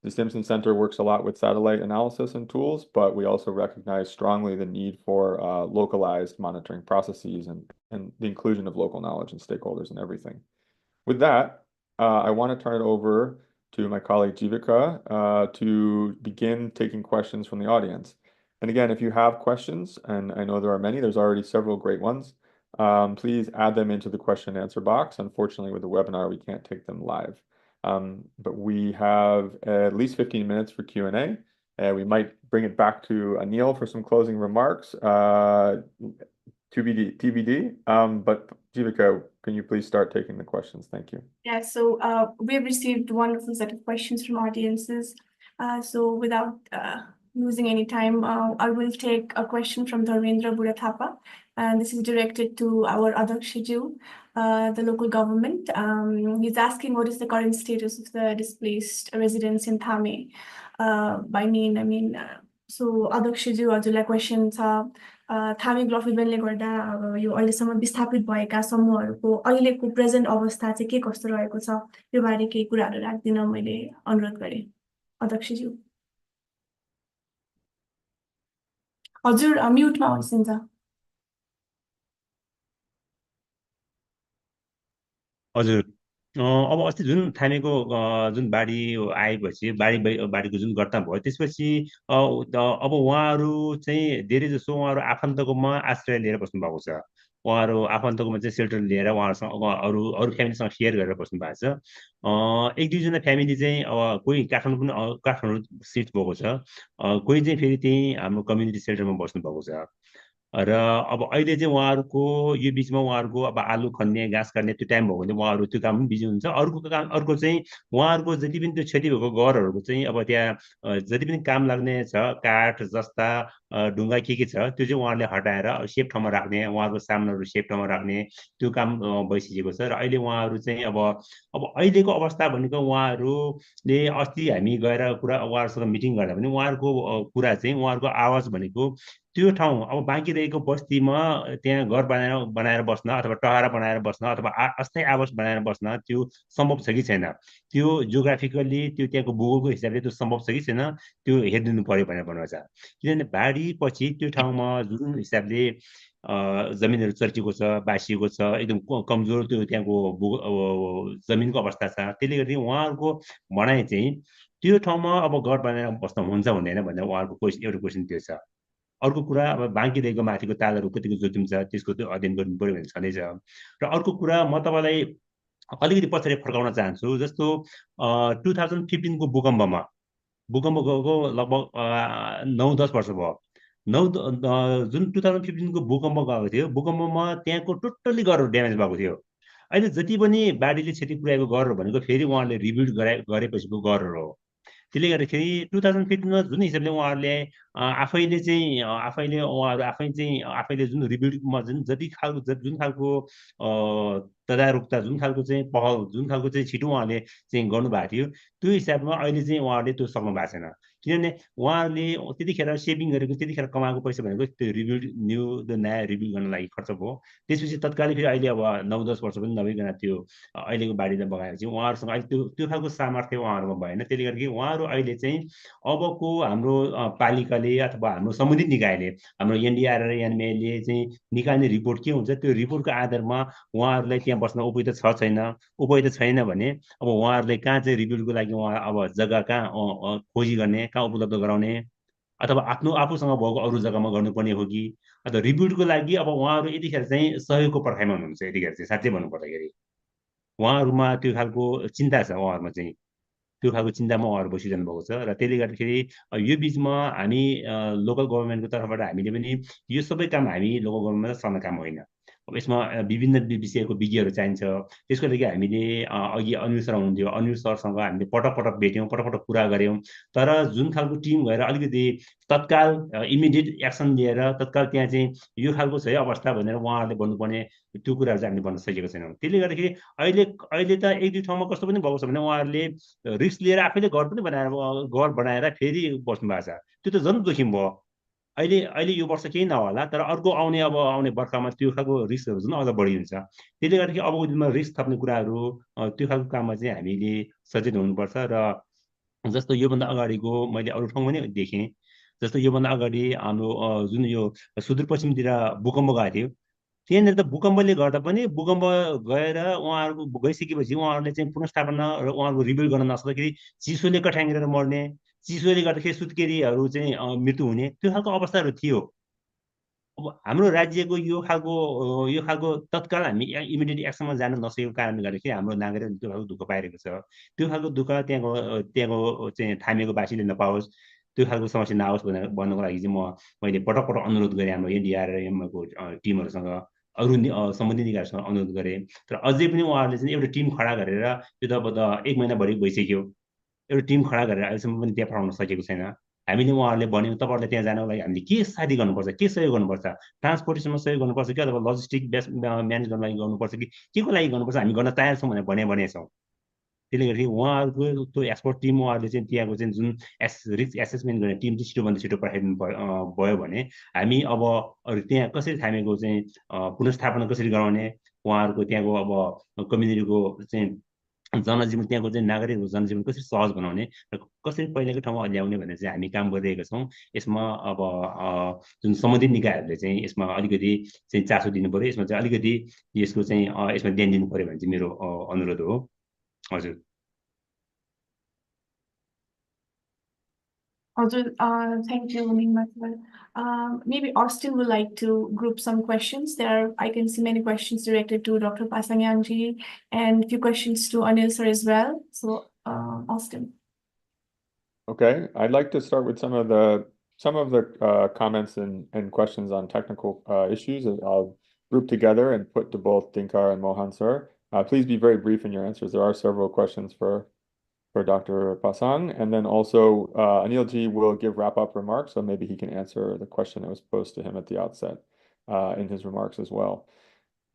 The Stimson Center works a lot with satellite analysis and tools, but we also recognize strongly the need for localized monitoring processes and the inclusion of local knowledge and stakeholders and everything. With that, I want to turn it over to my colleague Jivika to begin taking questions from the audience. And again, if you have questions, and I know there are many, there's already several great ones, please add them into the question and answer box. Unfortunately, with the webinar, we can't take them live. But we have at least 15 minutes for Q&A. We might bring it back to Anil for some closing remarks. TBD. But Jivika, can you please start taking the questions? Thank you. Yeah, so we have received a wonderful set of questions from audiences. So without losing any time, I will take a question from Dharmendra Burathapa. And this is directed to our Adakshiju, the local government. He's asking what is the current status of the displaced residents in Thame. By mean, I mean, so Adakshiju, हजुरलाई question छ थामी golf इभेन्टले गर्दा अब यो अहिलेसम्म विस्थापित भएका समूहहरूको अहिलेको present अवस्था चाहिँ के कस्तो रहेको छ यो बारे केही कुराहरू राख्दिन मैले अनुरोध गरेँ अध्यक्षज्यू हजुर म्युटमा हुनुहुन्छ हजुर अब अस्ति जुन थामेको जुन बाढी आएपछि बाढीको जुन घटना भयो त्यसपछि अब उहाँहरू चाहिँ धेरै जसो उहाँहरू आफन्तकोमा आश्रय लिएर बस्नु भएको छ उहाँहरू आफन्तकोमा चाहिँ सेल्टर लिएर उहाँहरूसँग अरू फ्यामिलीसँग सेयर गरेर बस्नु भएको छ एक दुईजना फ्यामिली चाहिँ अब कोही काठमाडौँ सिफ्ट भएको छ कोही चाहिँ फेरि त्यही हाम्रो कम्युनिटी सेल्टरमा बस्नु भएको छ र अब अहिले चाहिँ उहाँहरूको यो बिचमा उहाँहरूको अब आलु खन्ने घाँस काट्ने त्यो टाइम भयो भने उहाँहरू त्यो काम पनि बिजी हुन्छ अर्को चाहिँ उहाँहरूको जति पनि त्यो क्षति भएको घरहरूको चाहिँ अब त्यहाँ जति पनि काम लाग्ने छ काठ जस्ता ढुङ्गा के छ त्यो चाहिँ उहाँहरूले हटाएर सेफ ठाउँमा राख्ने उहाँहरूको सामानहरू सेफ ठाउँमा राख्ने त्यो काम भइसकेको छ र अहिले उहाँहरू चाहिँ अब अहिलेको अवस्था भनेको उहाँहरूले अस्ति हामी गएर उहाँहरूसँग मिटिङ गर्दा पनि उहाँहरूको कुरा चाहिँ उहाँहरूको आवाज भनेको त्यो ठाउँ अब बाँकी रहेको बस्तीमा त्यहाँ घर बनाएर बस्न अथवा टहरा बनाएर बस्न अथवा अस्थायी आवास बनाएर बस्न त्यो सम्भव छ कि छैन त्यो जियोग्राफिकल्ली त्यो त्यहाँको भूगोलको हिसाबले त्यो सम्भव छ कि छैन त्यो हेरिदिनु पर्यो भनेर भन्नुहुन्छ किनभने बाढी पछि त्यो ठाउँमा जुन हिसाबले जमिनहरू चर्किएको छ बासिएको छ एकदम कमजोर त्यो त्यहाँको जमिनको अवस्था छ त्यसले गर्दा उहाँहरूको भनाइ चाहिँ त्यो ठाउँमा अब घर बनाएर बस्न हुन्छ हुँदैन भनेर उहाँहरूको एउटा क्वेसन त्यो छ अर्को कुरा अब बाँकी रहेको माथिको तालहरू कतिको जोखिम छ त्यसको त्यो अध्ययन गर्नु पर्यो भने छँदैछ र अर्को कुरा म तपाईँलाई अलिकति पछाडि फर्काउन चाहन्छु जस्तो 2015को भूकम्पमा भूकम्पको लगभग 9-10 वर्ष भयो जुन 2015को भूकम्प गएको थियो भूकम्पमा त्यहाँको टोटल्ली घरहरू ड्यामेज भएको थियो अहिले जति पनि बाढीले क्षति पुर्याएको घरहरू भनेको फेरि उहाँहरूले रिबिल्ड गरेपछिको घरहरू हो त्यसले गर्दाखेरि 2015मा जुन हिसाबले उहाँहरूले आफैले जुन रिबिल्डमा जुन खालको तदारुकता जुन खालको चाहिँ पहल जुन खालको चाहिँ छिटो उहाँले चाहिँ गर्नुभएको थियो त्यो हिसाबमा अहिले चाहिँ उहाँहरूले त्यो सक्नु भएको छैन किनभने उहाँहरूले त्यतिखेर सेभिङ गरेको त्यतिखेर कमाएको पैसा भनेको त्यो रिबिल्ड नयाँ रिबिल्ड गर्न लागि खर्च भयो त्यसपछि तत्कालै फेरि अहिले अब 9-10 वर्ष पनि नभइकन त्यो अहिलेको बाढीलाई बगाएर चाहिँ उहाँहरूसँग अहिले त्यो खालको सामर्थ्य उहाँहरूमा भएन त्यसले गर्दाखेरि उहाँहरू अहिले चाहिँ अबको हाम्रो पालिकाले अथवा हाम्रो सम्बन्धित निकायले हाम्रो एनडिआर र एनएमएले चाहिँ निकाल्ने रिपोर्ट के हुन्छ त्यो रिपोर्टको आधारमा उहाँहरूलाई त्यहाँ बस्न उपयुक्त छ छैन उपयुक्त छैन भने अब उहाँहरूले कहाँ चाहिँ रिबिल्डको लागि उहाँ अब जग्गा कहाँ खोजी गर्ने कहाँ उपलब्ध गराउने अथवा आफूसँग भएको अरू जग्गामा गर्नुपर्ने हो कि अथवा रिबिल्डको लागि अब उहाँहरू यतिखेर चाहिँ सहयोगको पर्खाइमा हुनुहुन्छ यतिखेर चाहिँ साँच्चै भन्नुपर्दाखेरि उहाँहरूमा त्यो खालको चिन्ता छ उहाँहरूमा चाहिँ त्यो खालको चिन्तामा उहाँहरू बसिरहनु भएको छ र त्यसले गर्दाखेरि यो बिचमा हामी लोकल गभर्मेन्टको तर्फबाट हामीले पनि यो सबै काम हामी लोकल गभर्मेन्टमा सर्ने काम होइन अब यसमा विभिन्न विषयको विज्ञहरू चाहिन्छ त्यसको लागि हामीले अघि अनिल सर हुनुहुन्थ्यो अनिल सरसँग हामीले पटक भेट्यौँ पटक कुरा गऱ्यौँ तर जुन खालको टिम गएर अलिकति तत्काल इमिडिएट एक्सन लिएर तत्काल त्यहाँ चाहिँ यो खालको छ है अवस्था भनेर उहाँहरूले भन्नुपर्ने त्यो कुराहरू चाहिँ हामीले भन्न सकेको छैनौँ त्यसले गर्दाखेरि अहिले त एक दुई ठाउँमा कस्तो पनि भएको छ भने उहाँहरूले रिस्क लिएर आफैले घर बनाएर फेरि बस्नु भएको छ त्यो त झन् जोखिम भयो अहिले यो वर्ष केही नहोला तर अर्को आउने वर्षमा त्यो खालको रिस्कहरू जुन अझ बढी हुन्छ त्यसले गर्दाखेरि अबको दिनमा रिस्क थप्ने कुराहरू त्यो खालको काममा चाहिँ हामीले सचेत हुनुपर्छ र जस्तो योभन्दा अगाडिको मैले अरू ठाउँमा पनि देखेँ जस्तो योभन्दा अगाडि हाम्रो जुन यो सुदूरपश्चिमतिर भूकम्प गएको थियो त्यहाँनिर त भूकम्पले गर्दा पनि भूकम्प गएर उहाँहरूको गइसकेपछि उहाँहरूले चाहिँ पुनर्स्थापना र उहाँहरूको रिबिल्ड गर्न नसक्दाखेरि चिसोले कठ्याङ्ग्रेर मर्ने, चिसोले गर्दाखेरि सुत्केरीहरू चाहिँ मृत्यु हुने त्यो खालको अवस्थाहरू थियो। अब हाम्रो राज्यको यो खालको तत्काल हामी इमिडिएट एक्सनमा जान नसकेको कारणले गर्दाखेरि हाम्रो नागरिकले त्यो खालको दुःख पाइरहेको छ। त्यो खालको दुःख त्यहाँको चाहिँ थामेको बासीले नपाओस्, त्यो खालको समस्या नआओस् भन्नको लागि चाहिँ मैले पटक पटक अनुरोध गरेँ हाम्रो एनडिआरएमको टिमहरूसँग, अरू सम्बन्धित निकायहरूसँग अनुरोध गरेँ। तर अझै पनि उहाँहरूले चाहिँ एउटा टिम खडा गरेर त्यो त अब त 1 महिना बढी भइसक्यो, एउटा टिम खडा गरेर अहिलेसम्म पनि त्यहाँ पठाउन सकेको छैन। हामीले उहाँहरूले भन्यौँ तपाईँहरूले त्यहाँ जानको लागि हामीले के साथी गर्नुपर्छ, के सहयोग गर्नुपर्छ, ट्रान्सपोर्टेसनमा सहयोग गर्नुपर्छ कि अथवा लजिस्टिक म्यानेज गर्नको लागि गर्नुपर्छ कि के को लागि गर्नुपर्छ, हामी गर्न तयार छौँ भनेर छौँ। त्यसले गर्दाखेरि उहाँहरूको त्यो एक्सपर्ट टिम उहाँहरूले चाहिँ त्यहाँको चाहिँ जुन रिस्क एसेसमेन्ट गर्ने टिम चाहिँ छिटोभन्दा छिटो पठाइदिनु भयो भने हामी अब त्यहाँ कसरी थामेको चाहिँ पुनर्स्थापना कसरी गराउने, उहाँहरूको त्यहाँको अब कम्युनिटीको चाहिँ जनजीवन, त्यहाँको चाहिँ नागरिकहरूको जनजीवन कसरी सहज बनाउने र कसरी पहिलेको ठाउँमा ल्याउने भनेर चाहिँ हामी काम गरिरहेका छौँ। यसमा अब जुन सम्बन्धित निकायहरूले चाहिँ यसमा अलिकति चाहिँ चासो दिनु पऱ्यो, यसमा चाहिँ अलिकति यसको चाहिँ यसमा ध्यान दिनु पऱ्यो भन्ने चाहिँ मेरो अनुरोध हो। हजुर। Thank you, Nima. Maybe Austin would like to group some questions. I can see many questions directed to Dr. Pasangyanji and a few questions to Anil sir as well. So, Austin. Okay, I'd like to start with some of the comments and questions on technical issues that I'll group together and put to both Dinkar and Mohan sir. Please be very brief in your answers. There are several questions for Dr. Pasang, and then also Anil ji will give wrap-up remarks, so maybe he can answer the question that was posed to him at the outset in his remarks as well.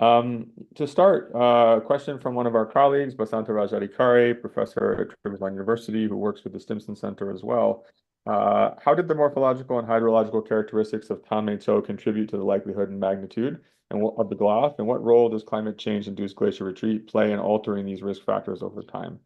To start, a question from one of our colleagues, Basanta Rajadikari, professor at Tribhuvan University, who works with the Stimson Center as well. How did the morphological and hydrological characteristics of Thame Cho contribute to the likelihood and magnitude of the GLOF, and what role does climate change-induced glacier retreat play in altering these risk factors over time?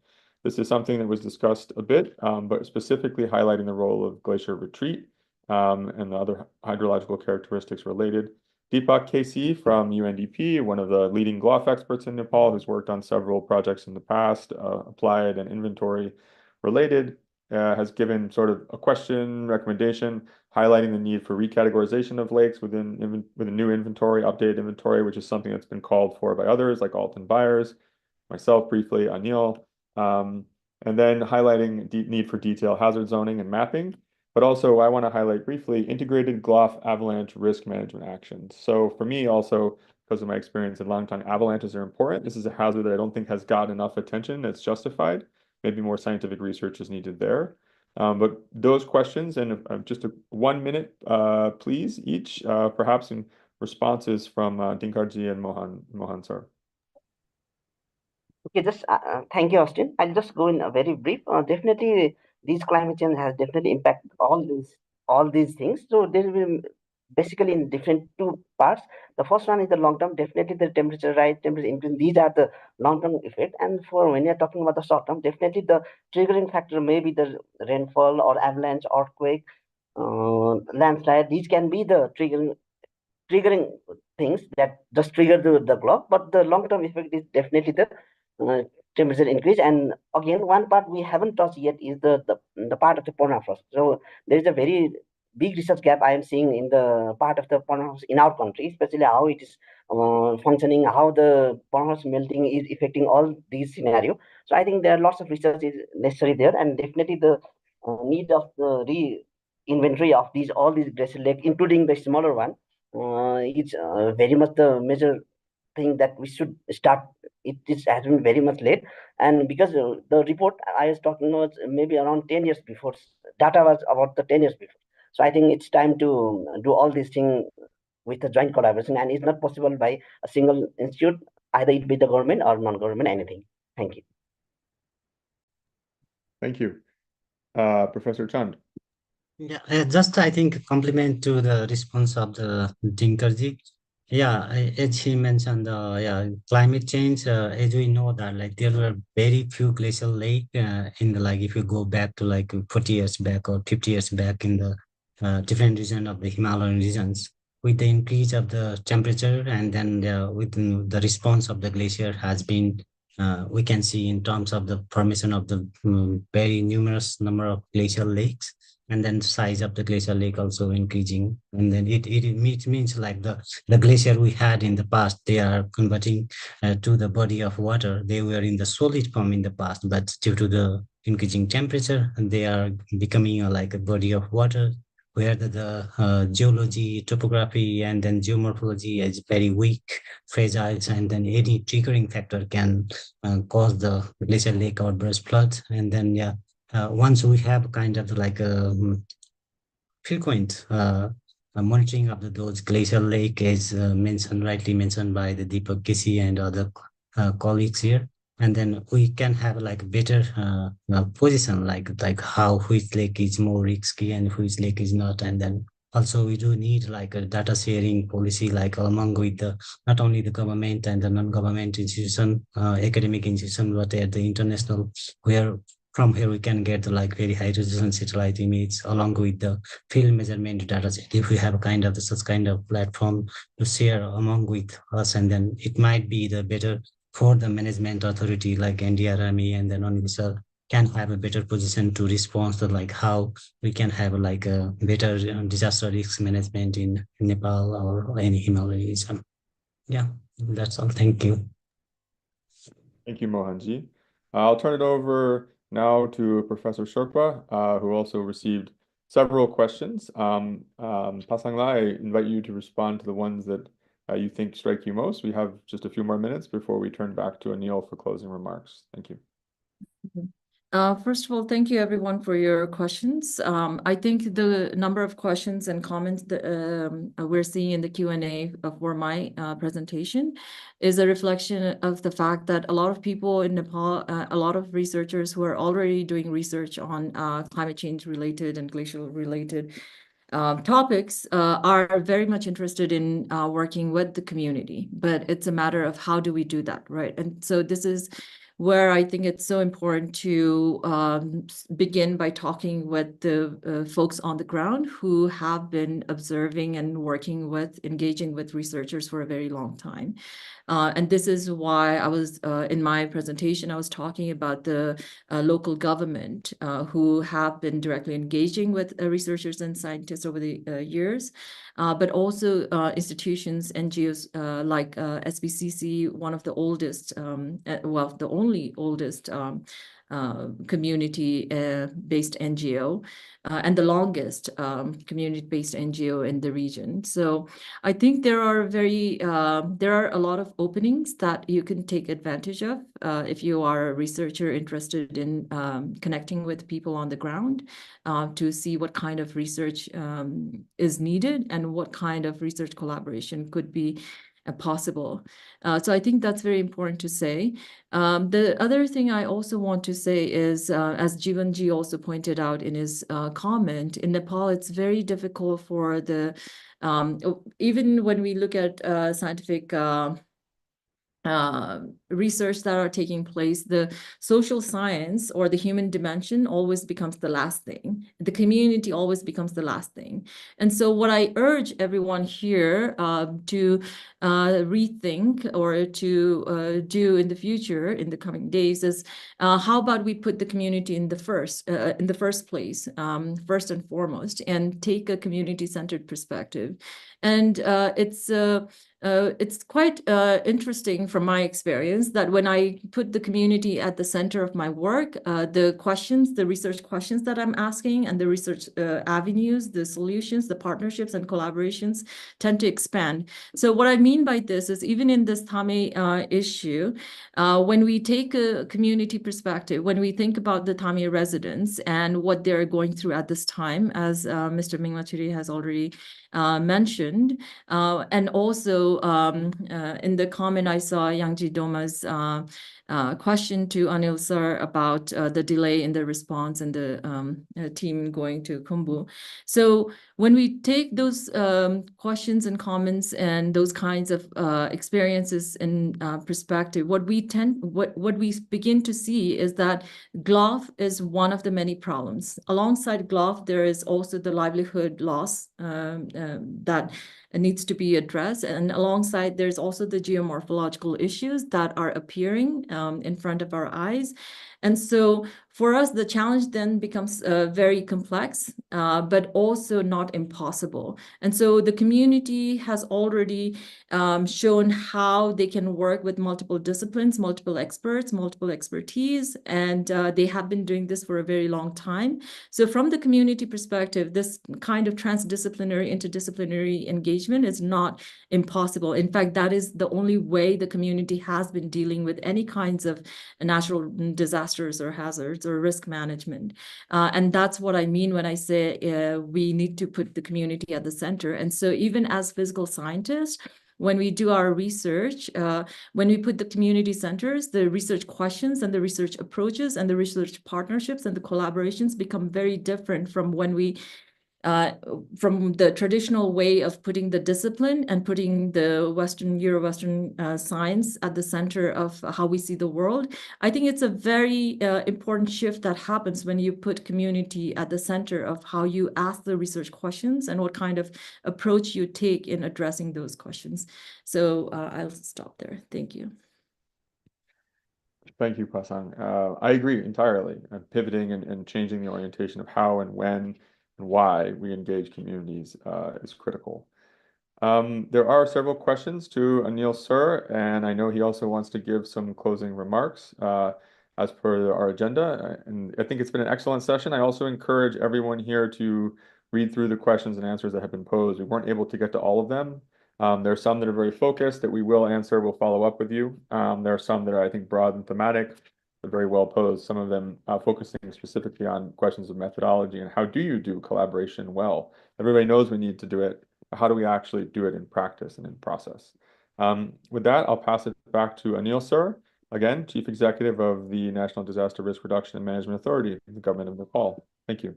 This is something that was discussed a bit, but specifically highlighting the role of glacier retreat and the other hydrological characteristics related. Deepak KC from UNDP, one of the leading GLOF experts in Nepal, who's worked on several projects in the past, applied and inventory related, has given sort of a question, recommendation, highlighting the need for recategorization of lakes with a new inventory, updated inventory, which is something that's been called for by others like Alton Byers, myself briefly, Anil, and then highlighting need for detailed hazard zoning and mapping. But also, I want to highlight briefly integrated GLOF avalanche risk management actions. So for me also, because of my experience in Langtang, avalanches are important. This is a hazard that I don't think has gotten enough attention that's justified. Maybe more scientific research is needed there. But those questions, and just 1 minute, please, each, perhaps in responses from Dinkarji and Mohan sir. Okay, just thank you, Austin. I'll just go in a very brief. Definitely, these climate change has definitely impacted all these things. So there will be basically in different two parts. The first one is the long term. Definitely, the temperature rise, temperature increase. These are the long term effect. And for when you're talking about the short term, definitely the triggering factor may be the rainfall or avalanche, earthquake, landslide. These can be the triggering things that just trigger the GLOF. But the long term effect is definitely the temperature increase. And again, one part we haven't touched yet is the part of the permafrost. So there is a very big research gap I am seeing in the part of the permafrost in our country, especially how it is functioning, how the permafrost melting is affecting all these scenarios. So I think there are lots of research is necessary there, and definitely the need of the re-inventory of all these glacial lakes, including the smaller one, is very much the major thing that we should start. It has been very much late, and because the report I was talking was maybe around 10 years before, data was about the 10 years before. So I think it's time to do all these things with a joint collaboration, and it's not possible by a single institute, either it be the government or non-government, anything. Thank you. Thank you. Professor Chand. Yeah, just I think complement to the response of the Dinkarji. Yeah, as he mentioned, climate change, as we know that like there were very few glacial lake in the, like if you go back to like 40 years back or 50 years back in the different region of the Himalayan regions. with the increase of the temperature and then with the response of the glacier has been, we can see in terms of the formation of the very numerous number of glacial lakes, and then size of the glacial lake also increasing. And then it means like the glacier we had in the past, they are converting to the body of water. They were in the solid form in the past, but due to the increasing temperature, they are becoming like a body of water, where the geology, topography, and then geomorphology is very weak, fragile, and then any triggering factor can cause the glacial lake outburst floods. And then once we have kind of like a frequent monitoring of those glacial lake, is rightly mentioned by the Deepak Kisi and other colleagues here, and then we can have like better position, like how which lake is more risky and which lake is not. And then also we do need like a data sharing policy, like along with the not only the government and the non-government institution, academic institution, but at the international, where from here we can get the like very high resolution satellite image along with the field measurement data set. If we have a kind of such kind of platform to share among with us, and then it might be the better for the management authority like NDRME and then UNISA can have a better position to respond to like how we can have like a better disaster risk management in Nepal or any Himalayas. Yeah, that's all. Thank you. Thank you, Mohanji. I'll turn it over now to Professor Sherpa, who also received several questions. Pasangla, I invite you to respond to the ones that you think strike you most. We have just a few more minutes before we turn back to Anil for closing remarks. Thank you. First of all, thank you everyone for your questions. I think the number of questions and comments that we're seeing in the Q&A for my presentation is a reflection of the fact that a lot of people in Nepal, a lot of researchers who are already doing research on climate change related and glacial related topics are very much interested in working with the community, but it's a matter of how do we do that, right? And so this is where I think it's so important to begin by talking with the folks on the ground who have been observing and working with, engaging with researchers for a very long time. And this is why I was, in my presentation, I was talking about the local government who have been directly engaging with researchers and scientists over the years, but also institutions, NGOs like SBCC, one of the oldest, well, the only oldest community-based NGO, and the longest community-based NGO in the region. So I think there are a lot of openings that you can take advantage of if you are a researcher interested in connecting with people on the ground to see what kind of research is needed and what kind of research collaboration could be possible. So I think that's very important to say. The other thing I also want to say is, as Jivanji also pointed out in his comment, in Nepal, it's very difficult for the, even when we look at scientific research that are taking place, the social science or the human dimension always becomes the last thing. The community always becomes the last thing. And so what I urge everyone here to rethink or to do in the future, in the coming days, is how about we put the community in the first place, first and foremost, and take a community-centered perspective. And it's quite interesting from my experience that when I put the community at the center of my work, the research questions that I'm asking and the research avenues, the solutions, the partnerships and collaborations tend to expand. So what I mean by this is, even in this Thame issue, when we take a community perspective, when we think about the Thame residents and what they're going through at this time, as Mr. Minglachuri has already mentioned, and also in the comment I saw Yangji Doma's question to Anil sir about the delay in the response and the team going to Khumbu. So when we take those questions and comments and those kinds of experiences in perspective, what we begin to see is that GLOF is one of the many problems. Alongside GLOF, there is also the livelihood loss that needs to be addressed. And alongside, there's also the geomorphological issues that are appearing in front of our eyes. And so for us, the challenge then becomes very complex, but also not impossible. And so the community has already shown how they can work with multiple disciplines, multiple experts, multiple expertise, and they have been doing this for a very long time. So from the community perspective, this kind of transdisciplinary, interdisciplinary engagement is not impossible. In fact, that is the only way the community has been dealing with any kinds of natural disasters or hazards or risk management. And that's what I mean when I say we need to put the community at the center. And so even as physical scientists, when we do our research, when we put the community centers, the research questions and the research approaches and the research partnerships and the collaborations become very different from when we from the traditional way of putting the discipline and putting the Western, Euro-Western science at the center of how we see the world. I think it's a very important shift that happens when you put community at the center of how you ask the research questions and what kind of approach you take in addressing those questions. So I'll stop there. Thank you. Thank you, Pasang. I agree entirely. Pivoting and changing the orientation of how and when and why we engage communities is critical. There are several questions to Anil Sir, and I know he also wants to give some closing remarks as per our agenda. And I think it's been an excellent session. I also encourage everyone here to read through the questions and answers that have been posed. We weren't able to get to all of them. There are some that are very focused that we will answer. We'll follow up with you. There are some that are, I think, broad and thematic. They're very well posed, some of them focusing specifically on questions of methodology and how do you do collaboration well? Everybody knows we need to do it. How do we actually do it in practice and in process? With that, I'll pass it back to Anil Sir, again, Chief Executive of the National Disaster Risk Reduction and Management Authority in the government of Nepal. Thank you.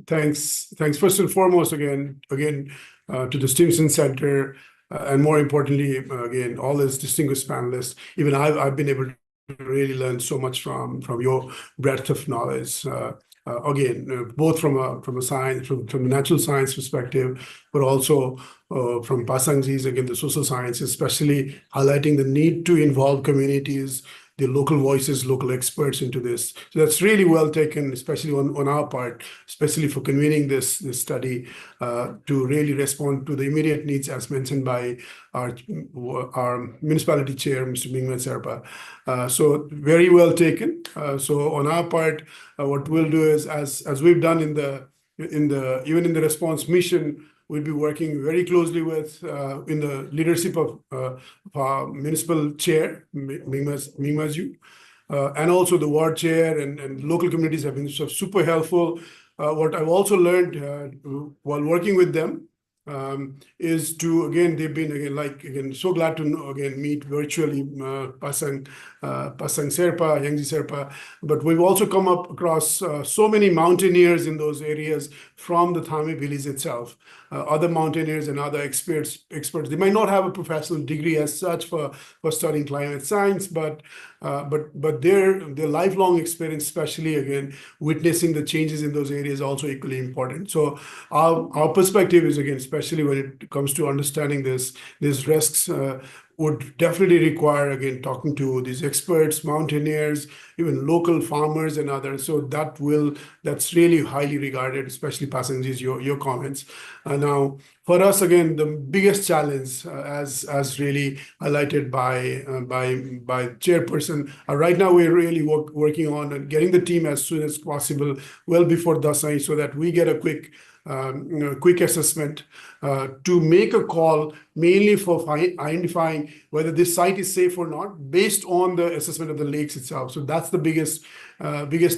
Thanks. First and foremost, again, to the Stimson Center, and more importantly, again, all these distinguished panelists. Even I've been able to really learn so much from your breadth of knowledge. Again, both from a science, from a natural science perspective, but also from Pasangji's, again, the social science, especially highlighting the need to involve communities, the local voices, local experts into this. So that's really well taken, especially on our part, especially for convening this study to really respond to the immediate needs as mentioned by our municipality chair, Mr. Mingma Serpa. So very well taken. So on our part, what we'll do is, as we've done even in the response mission, we'll be working very closely with in the leadership of our municipal chair, Mingma, and also the ward chair and local communities have been super helpful. What I've also learned while working with them is to, again, they've been, so glad to meet virtually Pasang Serpa, Yangji Serpa, but we've also come up across so many mountaineers in those areas from the Thame village itself, other mountaineers and other experts. They might not have a professional degree as such for studying climate science, but their lifelong experience, especially again witnessing the changes in those areas, also equally important. So our perspective is, again, especially when it comes to understanding these risks, would definitely require, again, talking to these experts, mountaineers, even local farmers and others. So that's really highly regarded, especially Pasangji's, your comments. Now, for us, again, the biggest challenge, as really highlighted by chairperson, right now we're really working on getting the team as soon as possible, well before Dasai, so that we get a quick assessment to make a call mainly for identifying whether this site is safe or not based on the assessment of the lakes itself. So that's the biggest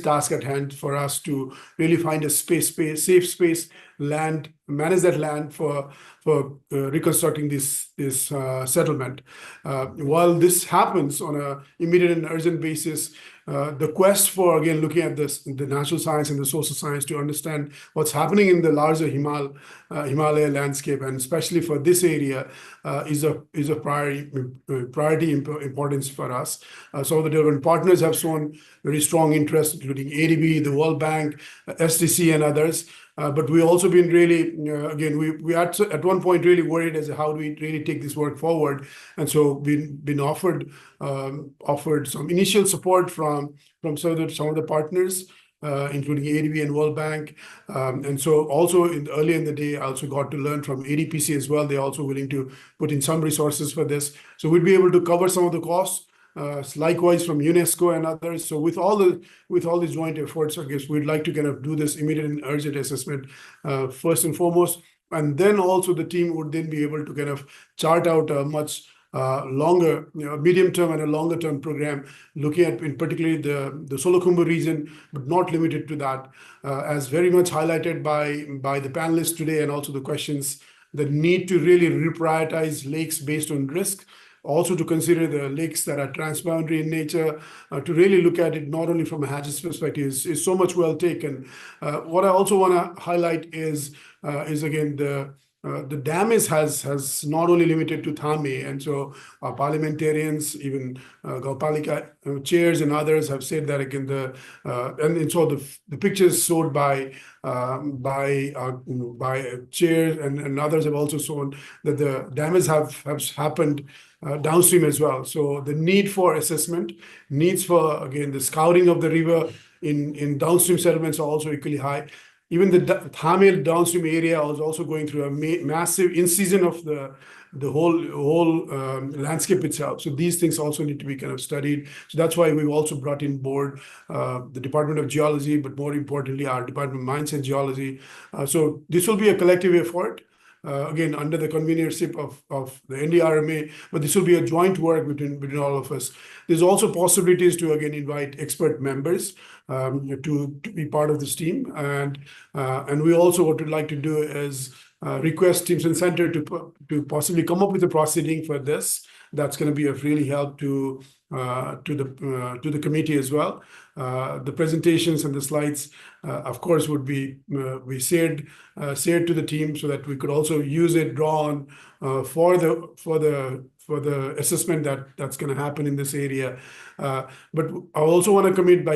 task at hand for us, to really find a safe space, land, manage that land for reconstructing this settlement. While this happens on an immediate and urgent basis, the quest for, again, looking at the natural science and the social science to understand what's happening in the larger Himalaya landscape, and especially for this area, is a priority importance for us. Some of the different partners have shown very strong interest, including ADB, the World Bank, SDC, and others. But we also been really, again, we at one point really worried as to how do we really take this work forward. And so we've been offered some initial support from some of the partners, including ADB and World Bank. And so also early in the day, I also got to learn from ADPC as well. They're also willing to put in some resources for this. So we'd be able to cover some of the costs. Likewise from UNESCO and others. So with all these joint efforts, I guess we'd like to kind of do this immediate and urgent assessment first and foremost, and then also the team would then be able to kind of chart out a much longer, medium term and a longer term program, looking at in particularly the Solukhumbu region, but not limited to that, as very much highlighted by the panelists today and also the questions. The need to really reprioritize lakes based on risk. Also to consider the lakes that are transboundary in nature, to really look at it not only from a hazards perspective is so much well taken. What I also want to highlight is again the damage has not only limited to Thame, and so our parliamentarians, even Gaupalika chairs and others have said that again and so the pictures showed by chairs and others have also shown that the damage have happened downstream as well. So the need for assessment, needs for again the scouring of the river in downstream settlements are also equally high. Even the Thame downstream area was also going through a massive incision of the whole landscape itself. So these things also need to be kind of studied. So that's why we've also brought in board the Department of Geology, but more importantly, our Department of Mines and Geology. So this will be a collective effort. Again, under the convenership of the NDRMA, but this will be a joint work between all of us. There's also possibilities to again invite expert members to be part of this team, and we also what we'd like to do is request Stimson Center to possibly come up with a proceeding for this. That's going to be of really help to the committee as well. The presentations and the slides, of course, would be shared to the team so that we could also use it, draw on for the assessment that's going to happen in this area. But I also want to commit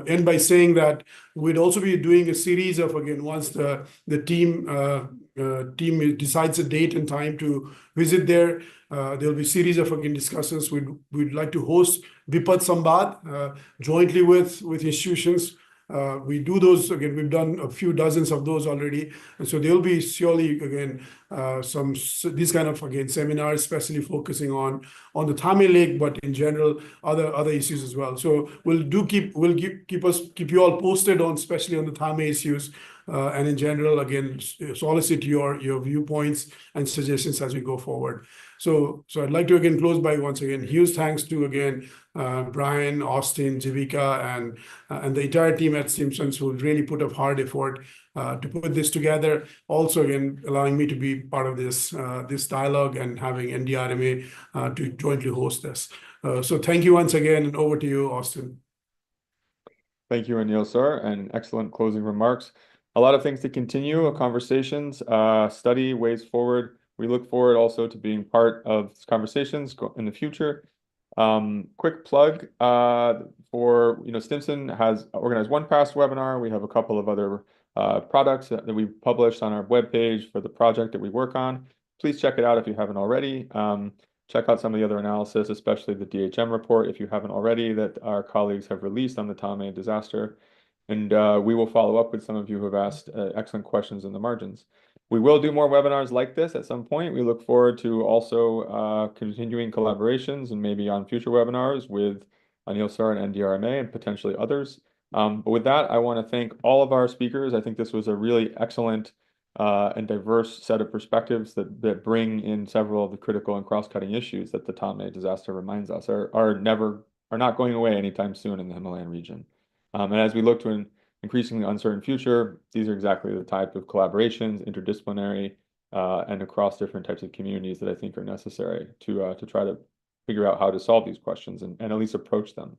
end by saying that we'd also be doing a series of, again, once the team decides a date and time to visit there, there'll be a series of again discussions. We'd like to host Vipad Sambad jointly with institutions. We do those again. We've done a few dozens of those already, and so there'll be surely again these kind of again seminars, especially focusing on the Thame Lake, but in general other issues as well. So we'll keep you all posted on, especially on the Thame issues, and in general again solicit your viewpoints and suggestions as we go forward. So I'd like to again close by once again huge thanks to again Brian, Austin, Jivika, and the entire team at Simpsons who really put a hard effort to put this together. Also again allowing me to be part of this dialogue and having NDRMA to jointly host this. So thank you once again, and over to you, Austin. Thank you, Anil, sir, and excellent closing remarks. A lot of things to continue, conversations, study, ways forward. We look forward also to being part of conversations in the future. Quick plug for, Stimson has organized one past webinar. We have a couple of other products that we've published on our webpage for the project that we work on. Please check it out if you haven't already. Check out some of the other analysis, especially the DHM report, if you haven't already, that our colleagues have released on the Thame disaster. And we will follow up with some of you who have asked excellent questions in the margins. We will do more webinars like this at some point. We look forward to also continuing collaborations and maybe on future webinars with Anil sir and NDRMA and potentially others. But with that, I want to thank all of our speakers. I think this was a really excellent and diverse set of perspectives that bring in several of the critical and cross-cutting issues that the Thame disaster reminds us are not going away anytime soon in the Himalayan region. And as we look to an increasingly uncertain future, these are exactly the type of collaborations, interdisciplinary and across different types of communities that I think are necessary to try to figure out how to solve these questions and at least approach them.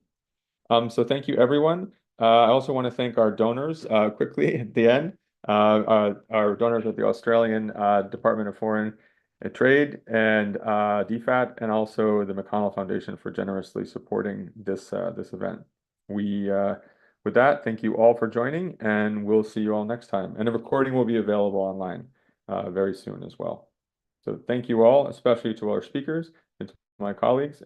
So thank you, everyone. I also want to thank our donors quickly at the end. Our donors at the Australian Department of Foreign Trade and DFAT, and also the McConnell Foundation for generously supporting this event. With that, thank you all for joining, and we'll see you all next time. And the recording will be available online very soon as well. So thank you all, especially to our speakers and to my colleagues.